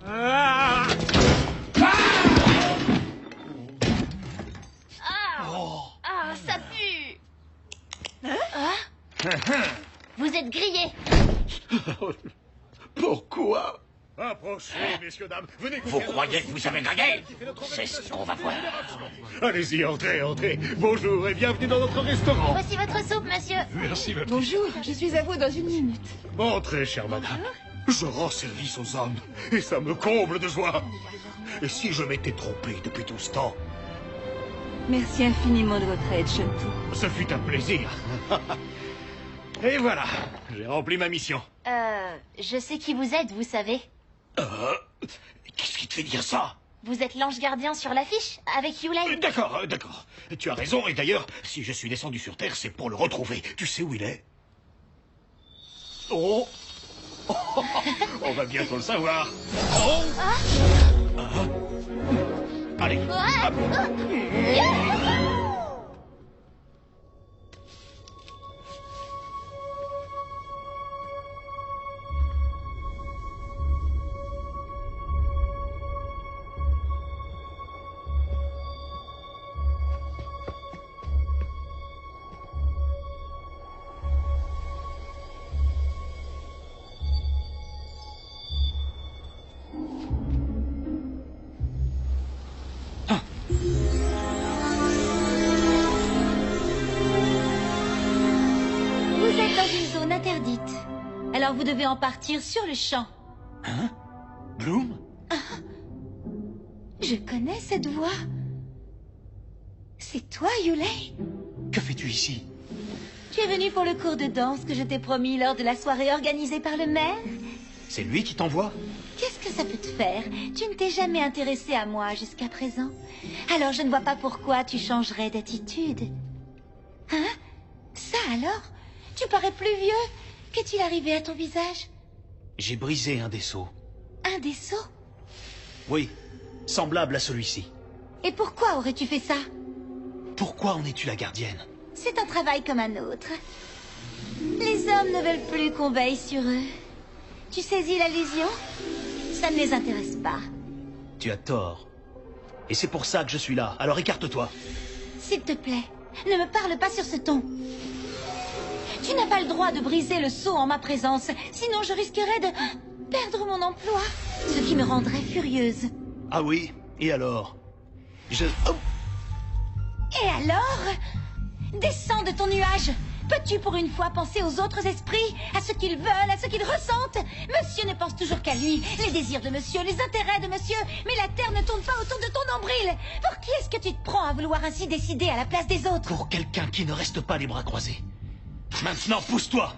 Ah, ça pue! Vous êtes grillés. Pourquoi? Approchez, messieurs, dames. Venez. Vous croyez que vous avez gagné? C'est ce qu'on va voir. Allez-y, entrez, entrez. Bonjour et bienvenue dans notre restaurant. Voici votre soupe, monsieur. Merci, ma petite. Bonjour, je suis à vous dans une minute. Entrez, chère madame. Je rends service aux hommes et ça me comble de joie. Et si je m'étais trompé depuis tout ce temps? Merci infiniment de votre aide, Shuntu. Ce fut un plaisir. Et voilà, j'ai rempli ma mission. Je sais qui vous êtes, vous savez. Qu'est-ce qui te fait dire ça? Vous êtes l'ange gardien sur l'affiche, avec Yulei. D'accord, d'accord. Tu as raison, et d'ailleurs, si je suis descendu sur Terre, c'est pour le retrouver. Tu sais où il est? Oh, on va bientôt le savoir. Allez. Vous êtes dans une zone interdite. Alors vous devez en partir sur le champ. Hein? Bloom? Je connais cette voix. C'est toi, Yulei? Que fais-tu ici? Tu es venu pour le cours de danse que je t'ai promis lors de la soirée organisée par le maire? C'est lui qui t'envoie? Qu'est-ce que ça peut te faire? Tu ne t'es jamais intéressé à moi jusqu'à présent. Alors je ne vois pas pourquoi tu changerais d'attitude. Hein? Ça alors? Tu parais plus vieux. Qu'est-il arrivé à ton visage? J'ai brisé un des seaux. Un des seaux? Oui, semblable à celui-ci. Et pourquoi aurais-tu fait ça? Pourquoi en es-tu la gardienne? C'est un travail comme un autre. Les hommes ne veulent plus qu'on veille sur eux. Tu saisis l'allusion? Ça ne les intéresse pas. Tu as tort. Et c'est pour ça que je suis là. Alors écarte-toi. S'il te plaît, ne me parle pas sur ce ton. Tu n'as pas le droit de briser le sceau en ma présence, sinon je risquerais de perdre mon emploi, ce qui me rendrait furieuse. Ah oui? Et alors? Et alors? Descends de ton nuage. Peux-tu pour une fois penser aux autres esprits, à ce qu'ils veulent, à ce qu'ils ressentent? Monsieur ne pense toujours qu'à lui, les désirs de monsieur, les intérêts de monsieur, mais la terre ne tourne pas autour de ton nombril. Pour qui est-ce que tu te prends à vouloir ainsi décider à la place des autres? Pour quelqu'un qui ne reste pas les bras croisés. Maintenant, pousse-toi!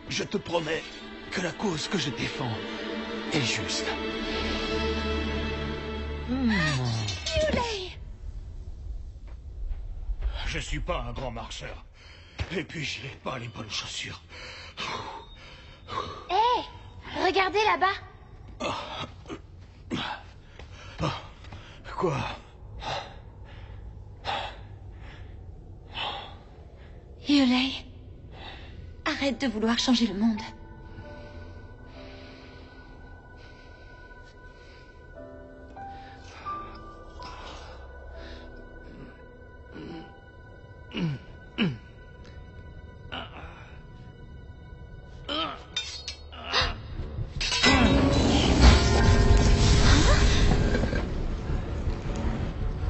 Je te promets que la cause que je défends est juste. Yulei! Je suis pas un grand marcheur. Et puis, j'ai pas les bonnes chaussures. Hé! Regardez là-bas! Quoi? Yulei, arrête de vouloir changer le monde.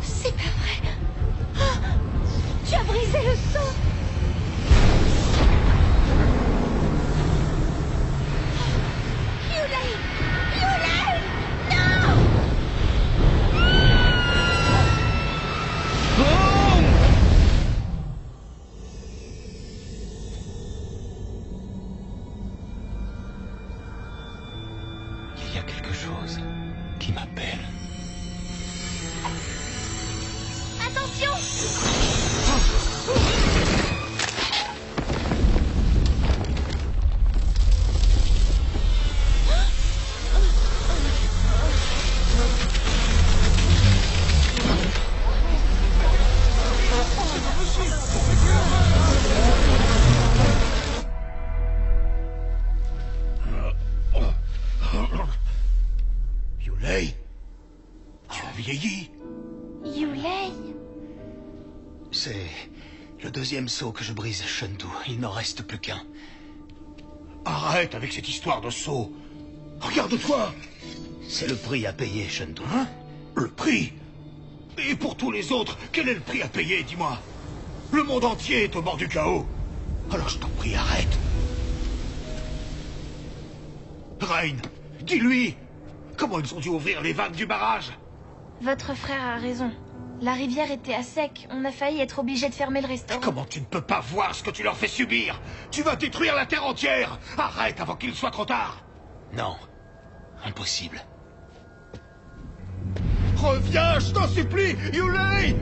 C'est pas vrai. Ah, tu as brisé le son. C'est le deuxième seau que je brise, Shentu. Il n'en reste plus qu'un. Arrête avec cette histoire de seau. Regarde-toi. C'est le prix à payer, Shentu. Hein? Le prix? Et pour tous les autres, quel est le prix à payer, dis-moi? Le monde entier est au bord du chaos. Alors je t'en prie, arrête. Rain, dis-lui. Comment ils ont dû ouvrir les vannes du barrage? Votre frère a raison. La rivière était à sec. On a failli être obligé de fermer le restaurant. Comment tu ne peux pas voir ce que tu leur fais subir? Tu vas détruire la terre entière. Arrête avant qu'il soit trop tard. Non. Impossible. Reviens, je t'en supplie, Yulei!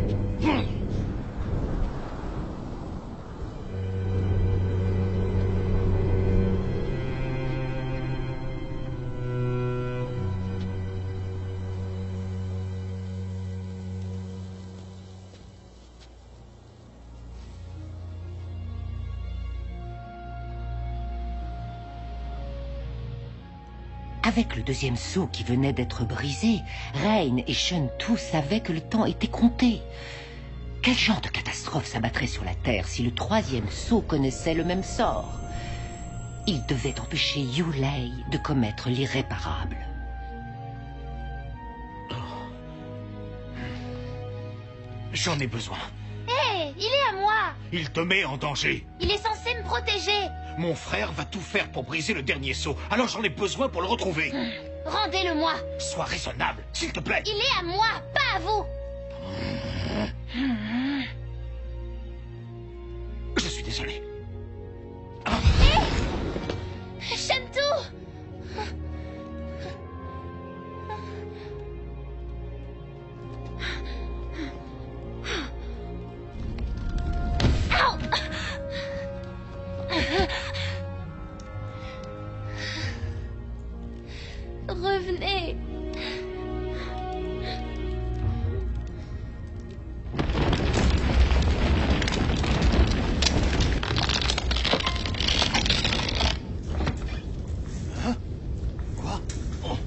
Avec le deuxième seau qui venait d'être brisé, Rain et Shentu savaient que le temps était compté. Quel genre de catastrophe s'abattrait sur la Terre si le troisième seau connaissait le même sort? Il devait empêcher Yulei de commettre l'irréparable. J'en ai besoin. Hé, il est à moi. Il te met en danger. Il est censé me protéger. Mon frère va tout faire pour briser le dernier seau, alors j'en ai besoin pour le retrouver. Rendez-le-moi. Sois raisonnable, s'il te plaît. Il est à moi, pas à vous. Je suis désolé. Hé, Shentu. Revenez. Hein? Quoi? Oh.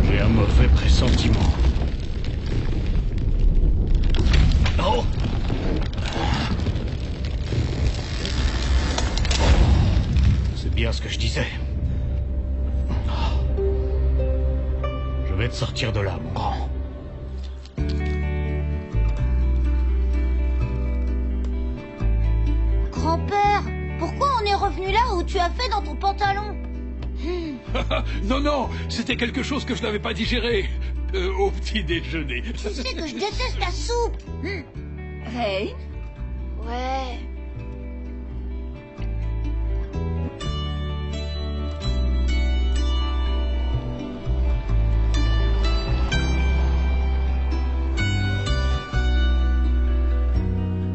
J'ai un mauvais pressentiment. Oh! C'est bien ce que je disais. Je vais te sortir de là, mon grand. Grand-père, pourquoi on est revenu là où tu as fait dans ton pantalon? Non, non, c'était quelque chose que je n'avais pas digéré au petit déjeuner. Tu sais que je déteste la soupe. Hey? Ouais.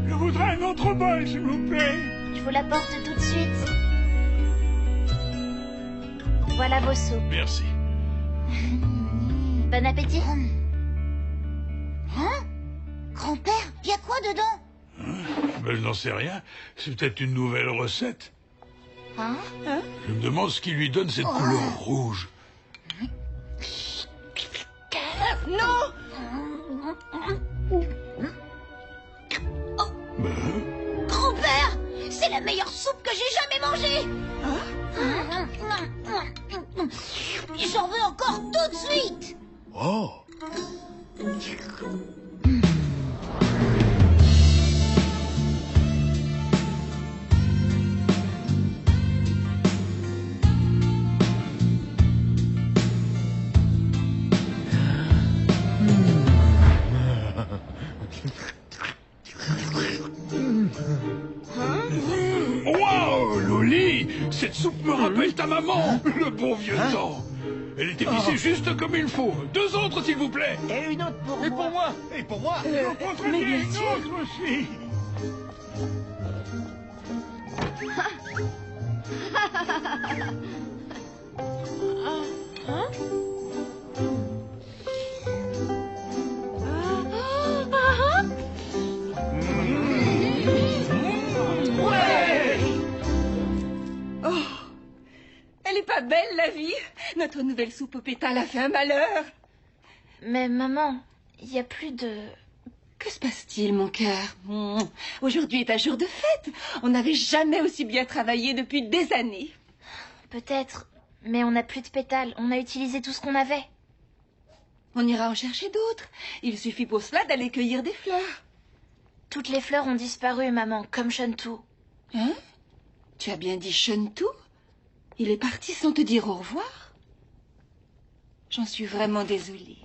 Je voudrais un autre bol, s'il vous plaît. Je vous l'apporte tout de suite. Voilà vos soupes. Merci. Bon appétit. Hein? Grand-père, y a quoi dedans? Ben, je n'en sais rien. C'est peut-être une nouvelle recette. Hein? Je me demande ce qui lui donne cette couleur rouge. Non! Grand-père, c'est la meilleure soupe que j'ai jamais mangée. J'en veux encore tout de suite. Oh! Waouh, Loli! Cette soupe me rappelle ta maman, le bon vieux temps. Elle est épicée juste comme il faut. 2 autres, s'il vous plaît. Et une autre pour Et moi. pour moi! Et pour moi! mais bien sûr. Une autre aussi! Elle est pas belle, la vie. Notre nouvelle soupe aux pétales a fait un malheur. Mais maman, il n'y a plus de... Que se passe-t-il, mon cœur? Aujourd'hui est un jour de fête. On n'avait jamais aussi bien travaillé depuis des années. Peut-être, mais on n'a plus de pétales. On a utilisé tout ce qu'on avait. On ira en chercher d'autres. Il suffit pour cela d'aller cueillir des fleurs. Toutes les fleurs ont disparu, maman, comme Shentu. Hein? Tu as bien dit Shentu? Il est parti sans te dire au revoir? J'en suis vraiment désolée.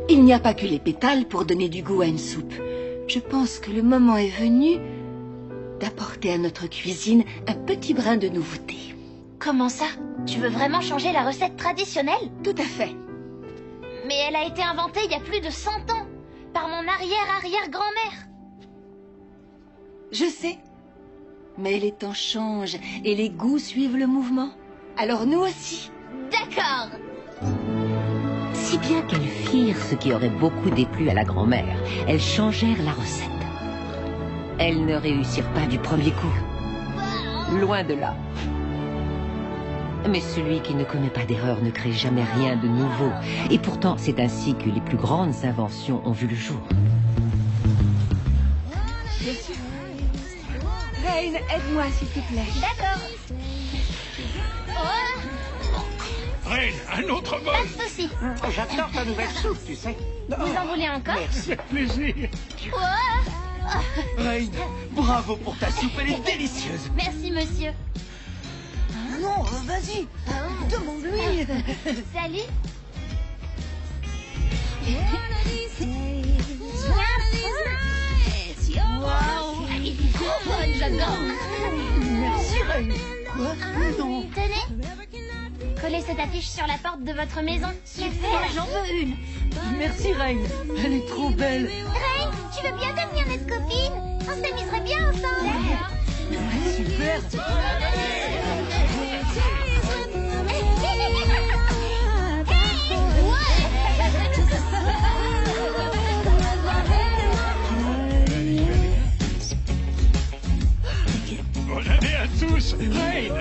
Il n'y a pas que les pétales pour donner du goût à une soupe. Je pense que le moment est venu d'apporter à notre cuisine un petit brin de nouveauté. Comment ça? Tu veux vraiment changer la recette traditionnelle? Tout à fait. Mais elle a été inventée il y a plus de 100 ans, par mon arrière-arrière-grand-mère. Je sais. Mais les temps changent et les goûts suivent le mouvement. Alors nous aussi. D'accord. Si bien qu'elles firent ce qui aurait beaucoup déplu à la grand-mère. Elles changèrent la recette. Elles ne réussirent pas du premier coup. Loin de là. Mais celui qui ne commet pas d'erreur ne crée jamais rien de nouveau. Et pourtant, c'est ainsi que les plus grandes inventions ont vu le jour. Bien sûr. Reine, aide-moi, s'il te plaît. D'accord. Reine, un autre bol. Pas de souci. J'adore ta nouvelle soupe, tu sais. Vous en voulez encore? Merci. Avec plaisir. Reine, bravo pour ta soupe, elle est délicieuse. Merci, monsieur. Non, vas-y, demande-lui. Salut. Wow. Elle est trop bonne, j'adore. Merci, Reine. Quoi? Non. Tenez. Collez cette affiche sur la porte de votre maison. Super, j'en veux une. Merci, Reine. Elle est trop belle. Reine, tu veux bien devenir notre copine? On s'amuserait bien ensemble. Super. Bonne année à tous. Reine.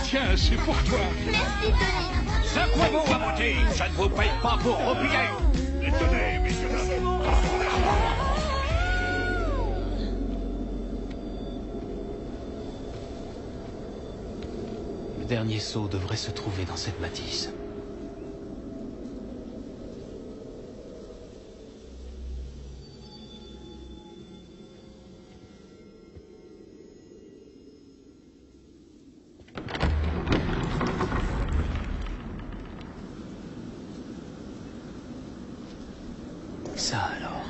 Tiens, c'est pour toi. Merci, Tony. Secouez-vous à monter. Je ne vous paye pas pour replier. Tenez, messieurs. Le dernier seau devrait se trouver dans cette bâtisse. Ça alors.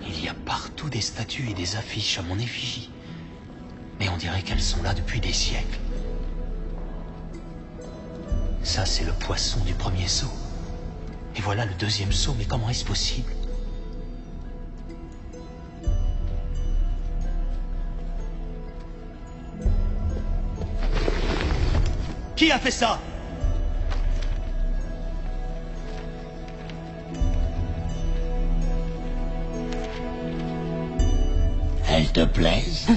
Il y a partout des statues et des affiches à mon effigie. Mais on dirait qu'elles sont là depuis des siècles. Ça, c'est le poisson du premier seau. Et voilà le deuxième seau, mais comment est-ce possible? Qui a fait ça? Elles te plaisent?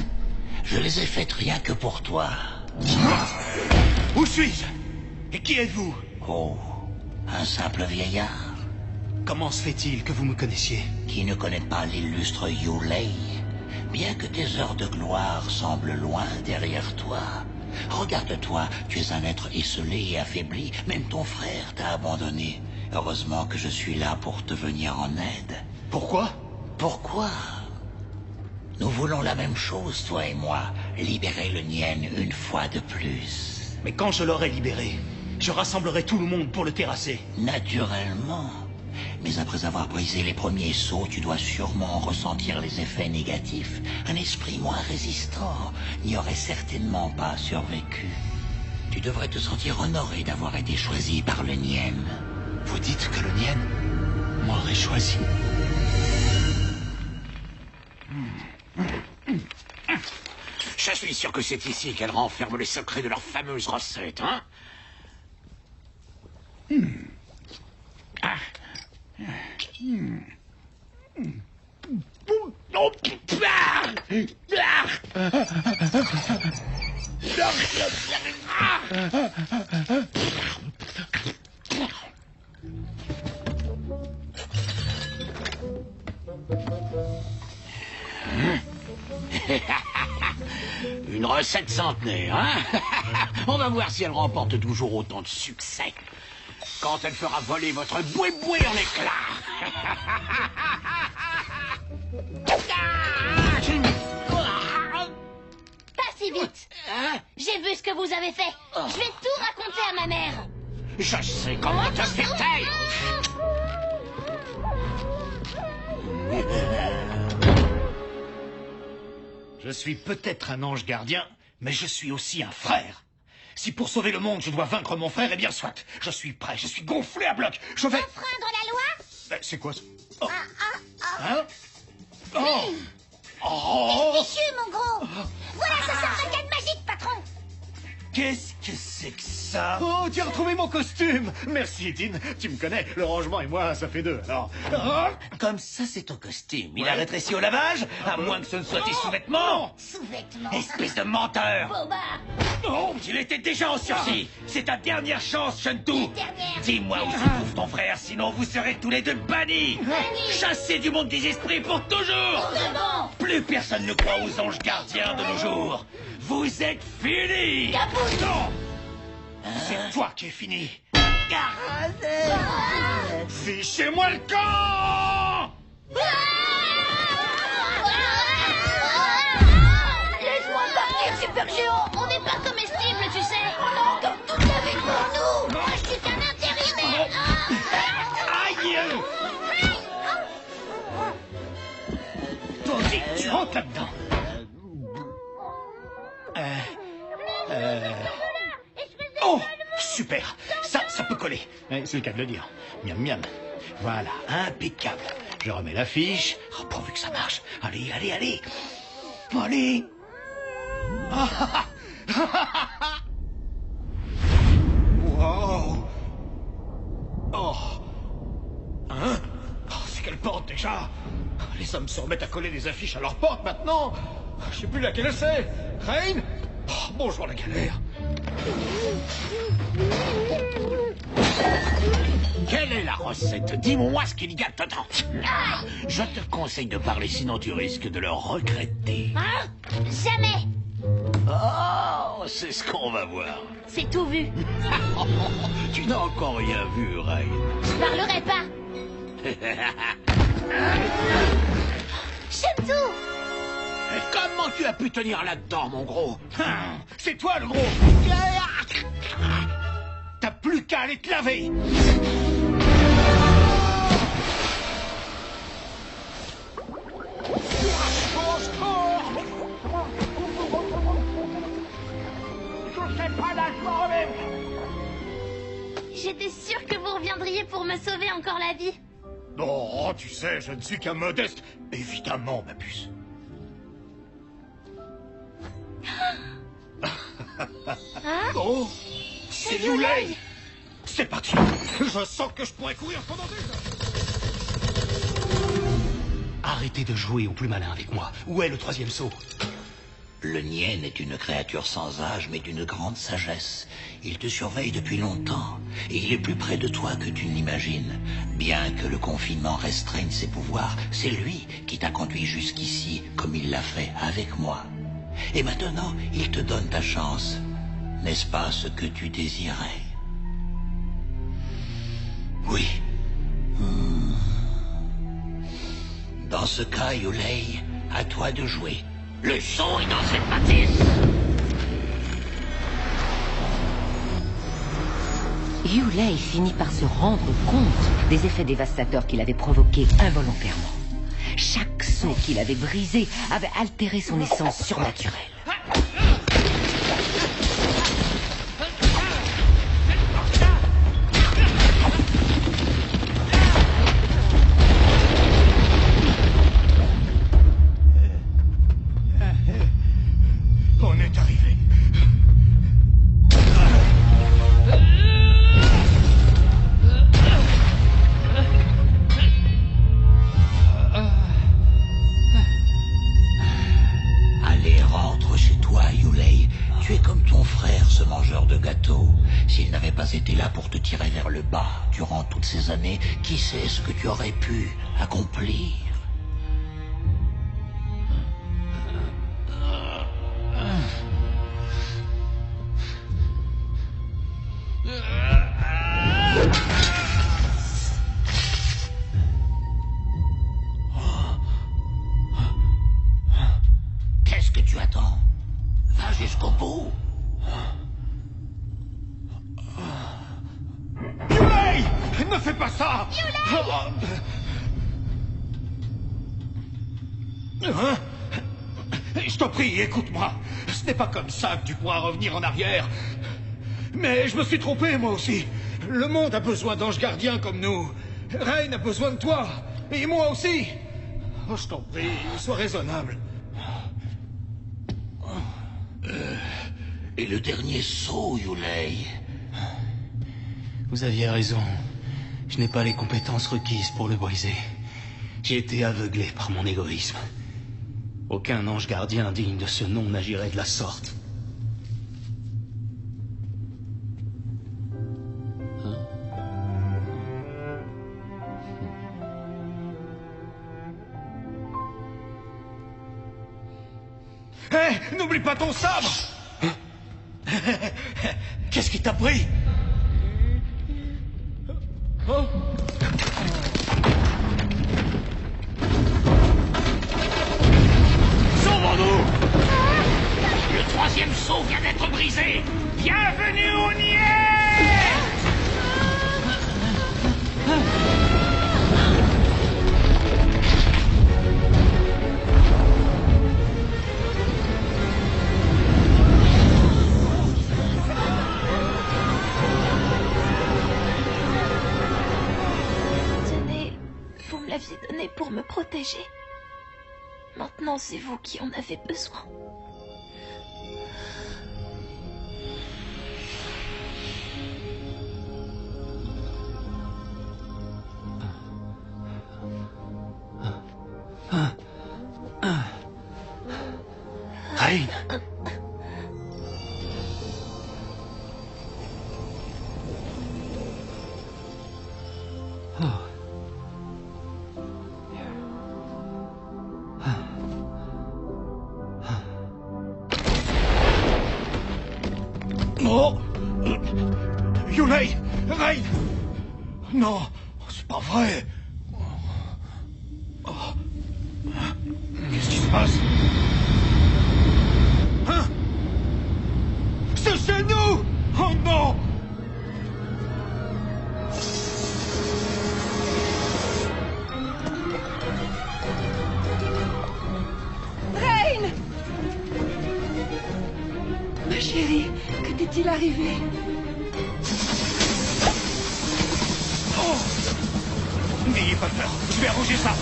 Je les ai faites rien que pour toi. Où suis-je? Et qui êtes-vous? Oh, un simple vieillard. Comment se fait-il que vous me connaissiez? Qui ne connaît pas l'illustre Yu Lei? Bien que tes heures de gloire semblent loin derrière toi. Regarde-toi, tu es un être esselé et affaibli. Même ton frère t'a abandonné. Heureusement que je suis là pour te venir en aide. Pourquoi? Pourquoi? Nous voulons la même chose, toi et moi. Libérer le Nien une fois de plus. Mais quand je l'aurai libéré, je rassemblerai tout le monde pour le terrasser. Naturellement. Mais après avoir brisé les premiers sceaux, tu dois sûrement ressentir les effets négatifs. Un esprit moins résistant n'y aurait certainement pas survécu. Tu devrais te sentir honoré d'avoir été choisi par le Nien. Vous dites que le Nien m'aurait choisi? suis sûr que c'est ici qu'elle renferme les secrets de leur fameuse recette, hein? Une recette centenaire, hein? On va voir si elle remporte toujours autant de succès. Quand elle fera voler votre boué-boué en éclats. Pas si vite. J'ai vu ce que vous avez fait. Je vais tout raconter à ma mère. Je sais comment te faire taire. Je suis peut-être un ange gardien, mais je suis aussi un frère. Si pour sauver le monde, je dois vaincre mon frère, eh bien soit. Je suis prêt, je suis gonflé à bloc. Je vais... Enfreindre la loi? C'est quoi ça? Oh. Hein? Oh. Oh. Fichu, mon gros. Voilà, ça sert de canne magique, patron. Qu'est-ce que c'est que ça? Oh, tu as retrouvé mon costume. Merci, Dean. Tu me connais, le rangement et moi, ça fait deux, alors... Comme ça, c'est ton costume. Il a rétréci au lavage, à moins que ce ne soit tes sous-vêtements. Sous-vêtements. Espèce de menteur. Boba. Oh, il était déjà en sursis. C'est ta dernière chance, Shentu. Dis-moi où se trouve ton frère, sinon vous serez tous les deux bannis. Chassés du monde des esprits pour toujours. Plus personne ne croit aux anges gardiens de nos jours. Vous êtes finis. Non. C'est toi qui es fini. Fichez-moi le camp. Laisse-moi partir, super géant. On n'est pas comestible, tu sais. Comme toute la vie pour nous. Moi, je suis qu'un intérimaire. Aïe. Toi aussi, tu rentres là-dedans. Oh, super. Ça peut coller. C'est le cas de le dire. Miam, miam. Voilà, impeccable. Je remets la fiche. Oh, pourvu que ça marche. Allez, allez, allez. Allez. Wow. Oh. Hein? Oh, c'est quelle porte déjà? Les hommes se remettent à coller des affiches à leur porte maintenant. Je sais plus laquelle c'est. Reine? Oh, bonjour la galère. Quelle est la recette? Dis-moi ce qu'il y a dedans. Je te conseille de parler, sinon tu risques de le regretter. Hein? Jamais. Oh, c'est ce qu'on va voir. C'est tout vu. Tu n'as encore rien vu, Reine. Je parlerai pas. Shentu! Comment tu as pu tenir là-dedans, mon gros? C'est toi, le gros. T'as plus qu'à aller te laver. J'étais sûre que vous reviendriez pour me sauver encore la vie. Oh, tu sais, je ne suis qu'un modeste. Évidemment, ma puce. Oh, c'est Yulei. C'est parti. Je sens que je pourrais courir pendant des heures. Arrêtez de jouer au plus malin avec moi. Où est le troisième saut? Le Nien est une créature sans âge, mais d'une grande sagesse. Il te surveille depuis longtemps, et il est plus près de toi que tu ne l'imagines. Bien que le confinement restreigne ses pouvoirs, c'est lui qui t'a conduit jusqu'ici, comme il l'a fait avec moi. Et maintenant, il te donne ta chance. N'est-ce pas ce que tu désirais? Oui. Dans ce cas, Yulei, à toi de jouer. Le son est dans cette bâtisse. Yulei finit par se rendre compte des effets dévastateurs qu'il avait provoqués involontairement. Chaque sceau qu'il avait brisé avait altéré son essence surnaturelle. On est arrivé. Allez, rentre chez toi, Yulei. Tu es comme ton frère, ce mangeur de gâteaux. S'il n'avait pas été là pour te tirer vers le bas durant toutes ces années, qui sait ce que tu aurais pu accomplir? Qu'est-ce que tu attends? Va jusqu'au bout. Yulei! Ne fais pas ça! Hein? Je t'en prie, écoute-moi. Ce n'est pas comme ça que tu pourras revenir en arrière. Mais je me suis trompé, moi aussi. Le monde a besoin d'anges gardiens comme nous. Rain a besoin de toi. Et moi aussi. Oh, je t'en prie, sois raisonnable. Et le dernier saut, Yulei. Vous aviez raison. Je n'ai pas les compétences requises pour le briser. J'ai été aveuglé par mon égoïsme. Aucun ange gardien digne de ce nom n'agirait de la sorte. Hé, n'oublie pas ton sabre! Qu'est-ce qui t'a pris? Oh. Sauvons-nous! Le troisième saut vient d'être brisé! Bienvenue au Niais! Vous me l'aviez donné pour me protéger. Maintenant, c'est vous qui en avez besoin. Rain! Oh! Yulei! Rain! Non, c'est pas vrai! Oh. Qu'est-ce qui se passe? Hein? C'est chez nous! Oh non! Rain! Ma chérie, que t'est-il arrivé? Oh! N'ayez pas peur, je vais arranger ça!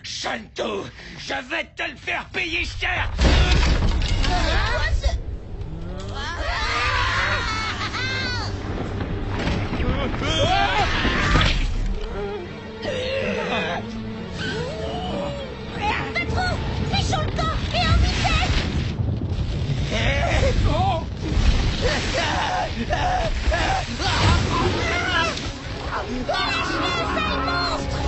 Shanto, je vais te le faire payer cher! Patron, fichons le camp et en vitesse! Sale monstre!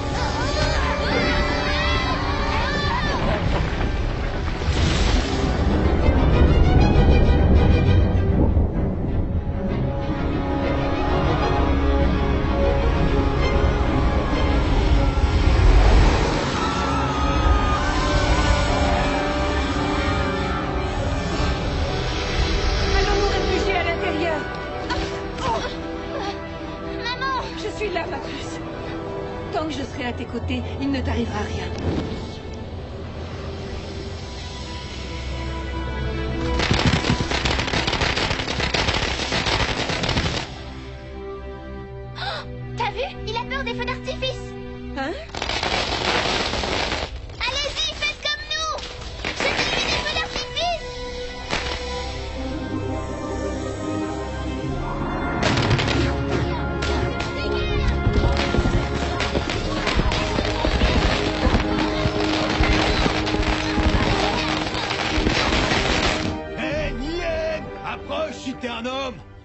Allons nous réfugier à l'intérieur. Maman! Je suis là, ma puce. Tant que je serai à tes côtés, il ne t'arrivera rien.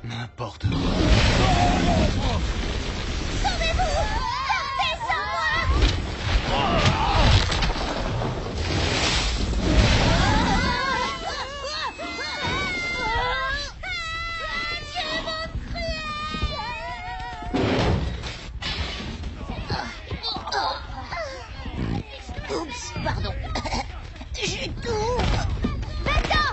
N'importe quoi. Sauvez-vous! Sortez sans moi! Oups, pardon. J'ai tout. Va-t'en!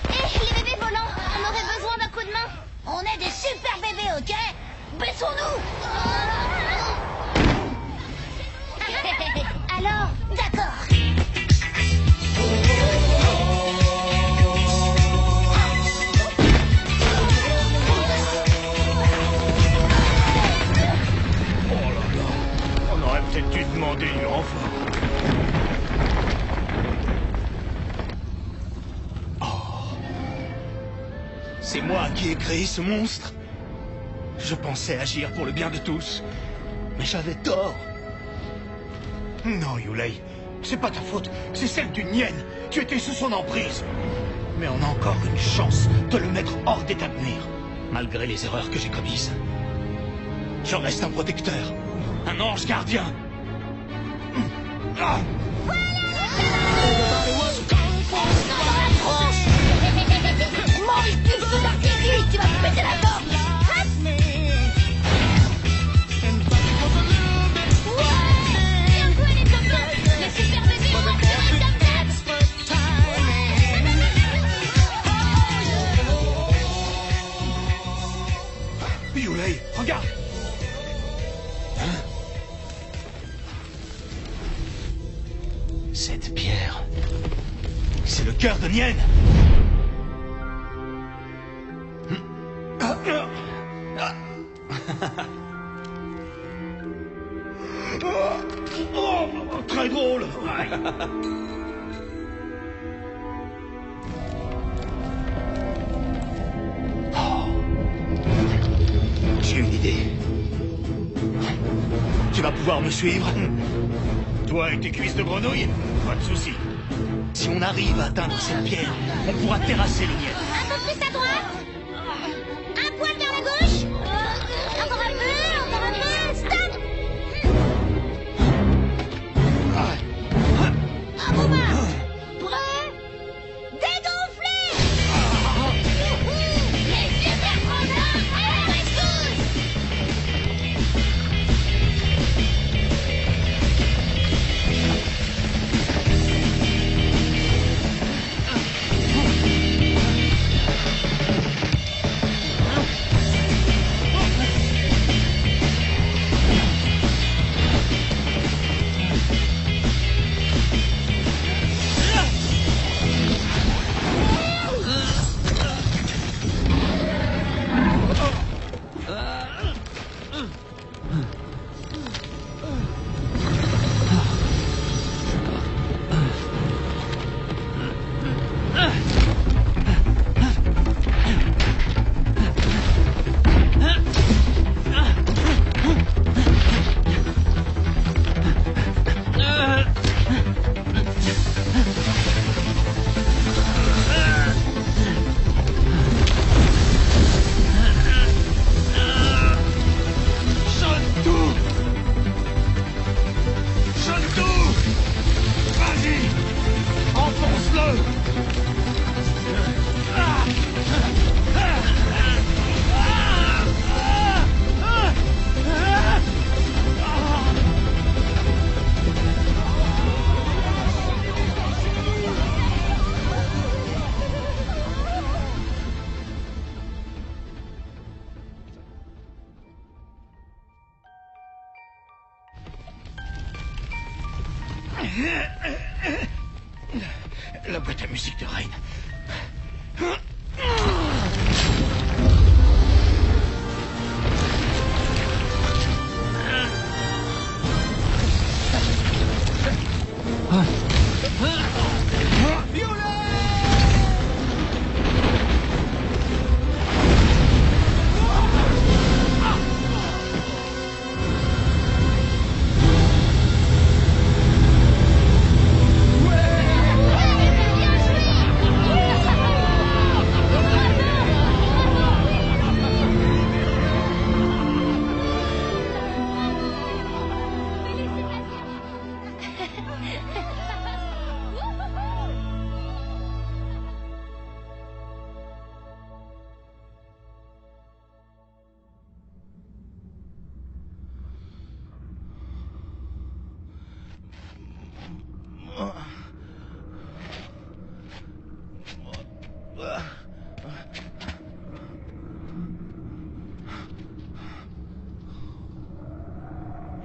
Eh, les bébés volants, on aurait besoin d'un coup de main. On est des super bébés, ok? Baissons-nous. Alors, D'accord. On aurait peut-être dû demander du renfort. C'est moi qui ai créé ce monstre. Je pensais agir pour le bien de tous, mais j'avais tort. Non, Yulei, c'est pas ta faute, c'est celle d'une hyène. Tu étais sous son emprise. Mais on a encore une chance de le mettre hors d'état de nuire. Malgré les erreurs que j'ai commises, je reste un protecteur, un ange gardien. Ah! Mange plus de l'artillerie, tu vas me péter la gorge. bien joué les copains! Les super bébés ont attiré Dam Dam! Yulei, regarde. Cette pierre, c'est le cœur de Nien. Très drôle. J'ai une idée. Tu vas pouvoir me suivre? Toi et tes cuisses de grenouille, pas de soucis. Si on arrive à atteindre cette pierre, on pourra terrasser le Nien. Un peu plus à droite! Un poil vers la gauche! Encore un peu! Stop! À vos mains. Prêt? Dégonflez! Les super grandeurs à la rescousse! La boîte à musique de Rain. Bien joué!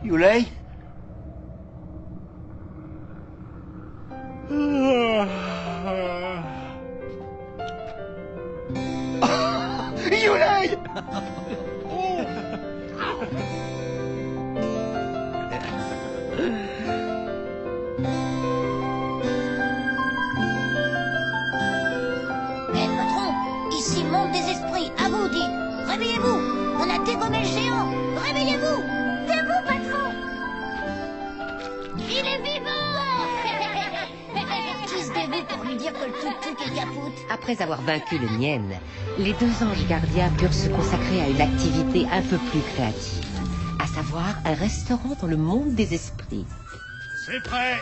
Yulei? Yulei! Patron, ici monde des esprits, à vous dit. Réveillez-vous, on a dégommé le géant. Réveillez-vous. Debout, patron. Il est vivant. Qui se dévoue pour lui dire que le tuk-tuk est capoute? Après avoir vaincu le Nien, les deux anges gardiens purent se consacrer à une activité un peu plus créative, à savoir un restaurant dans le monde des esprits. C'est prêt.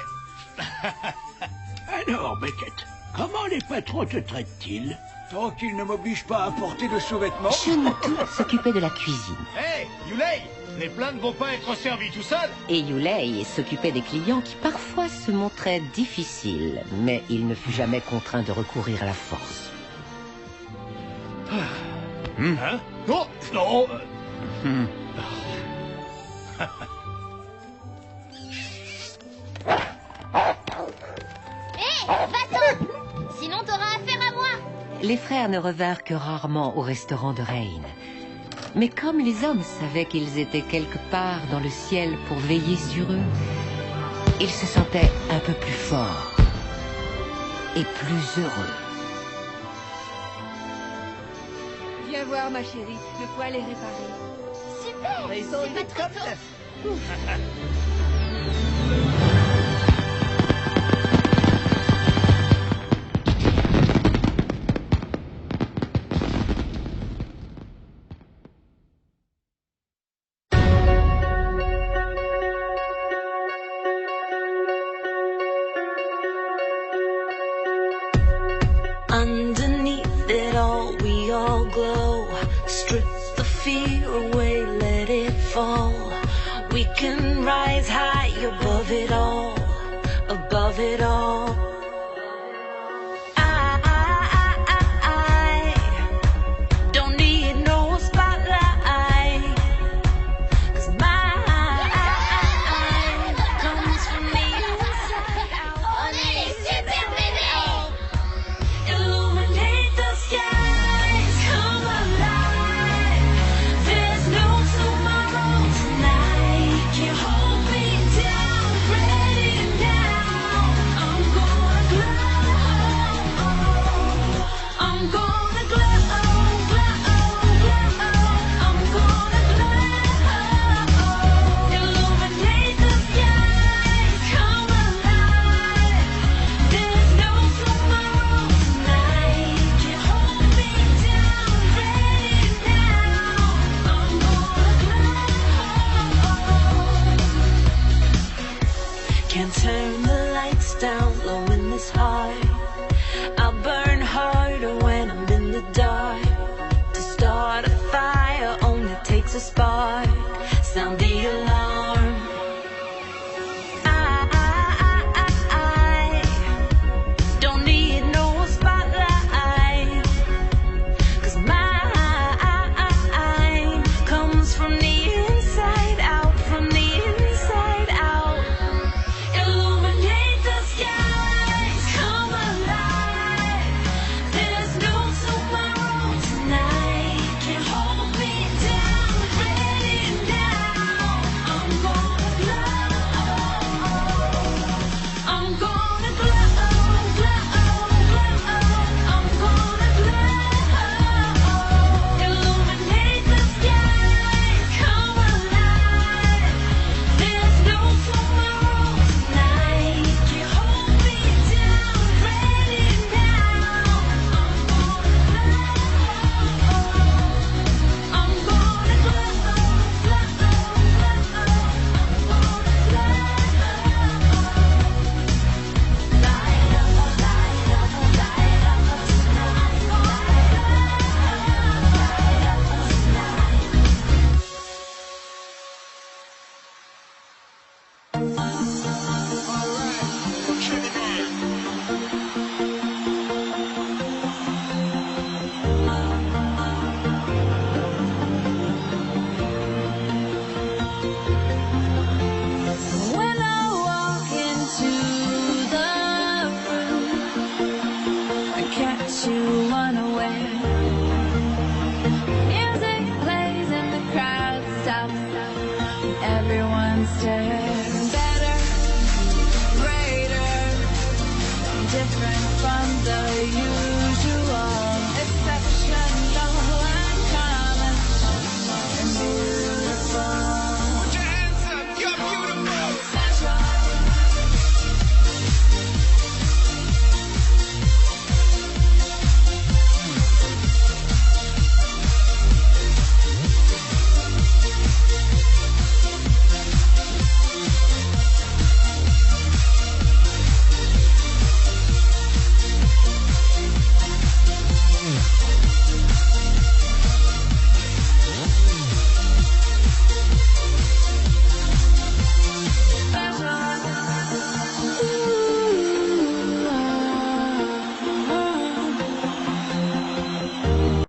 Alors, Beckett, comment les patrons te traitent-ils? Tant qu'ils ne m'obligent pas à porter de sous-vêtements. Shunitu s'occupait de la cuisine. Hé, Yulei, les plats ne vont pas être servis tout seuls. Et Yulei s'occupait des clients qui parfois se montraient difficiles, mais il ne fut jamais contraint de recourir à la force. Hein? Oh, non. Hé, va-t'en. Sinon t'auras affaire à moi. Les frères ne revinrent que rarement au restaurant de Rain. Mais comme les hommes savaient qu'ils étaient quelque part dans le ciel pour veiller sur eux, ils se sentaient un peu plus forts et plus heureux. Viens voir, ma chérie, le poêle est réparé. Super. Ils ont C'est pas très tôt. Underneath it all, we all glow. Strip the fear away, let it fall. We can rise high above it all, above it all. I don't need no spotlight, 'cause mine comes from the inside out. On est les super bébés. Illuminate the skies, come alive. There's no tomorrow tonight. Can't hold me down, ready now. I'm gonna glow. I'm gonna glow, glow, glow. I'm gonna glow. Illuminate the skies, come alive. There's no tomorrow tonight. Can't hold me down, ready now. I'm gonna glow. Can't turn the lights down low in this heart. I'll burn harder when I'm in the dark. To start a fire only takes a spark. Sound the alarm. I don't need no spotlight, 'cause mine comes from the inside out, from the inside out. Illuminate the skies, come alive. There's no tomorrow tonight. Can't hold me down, ready way you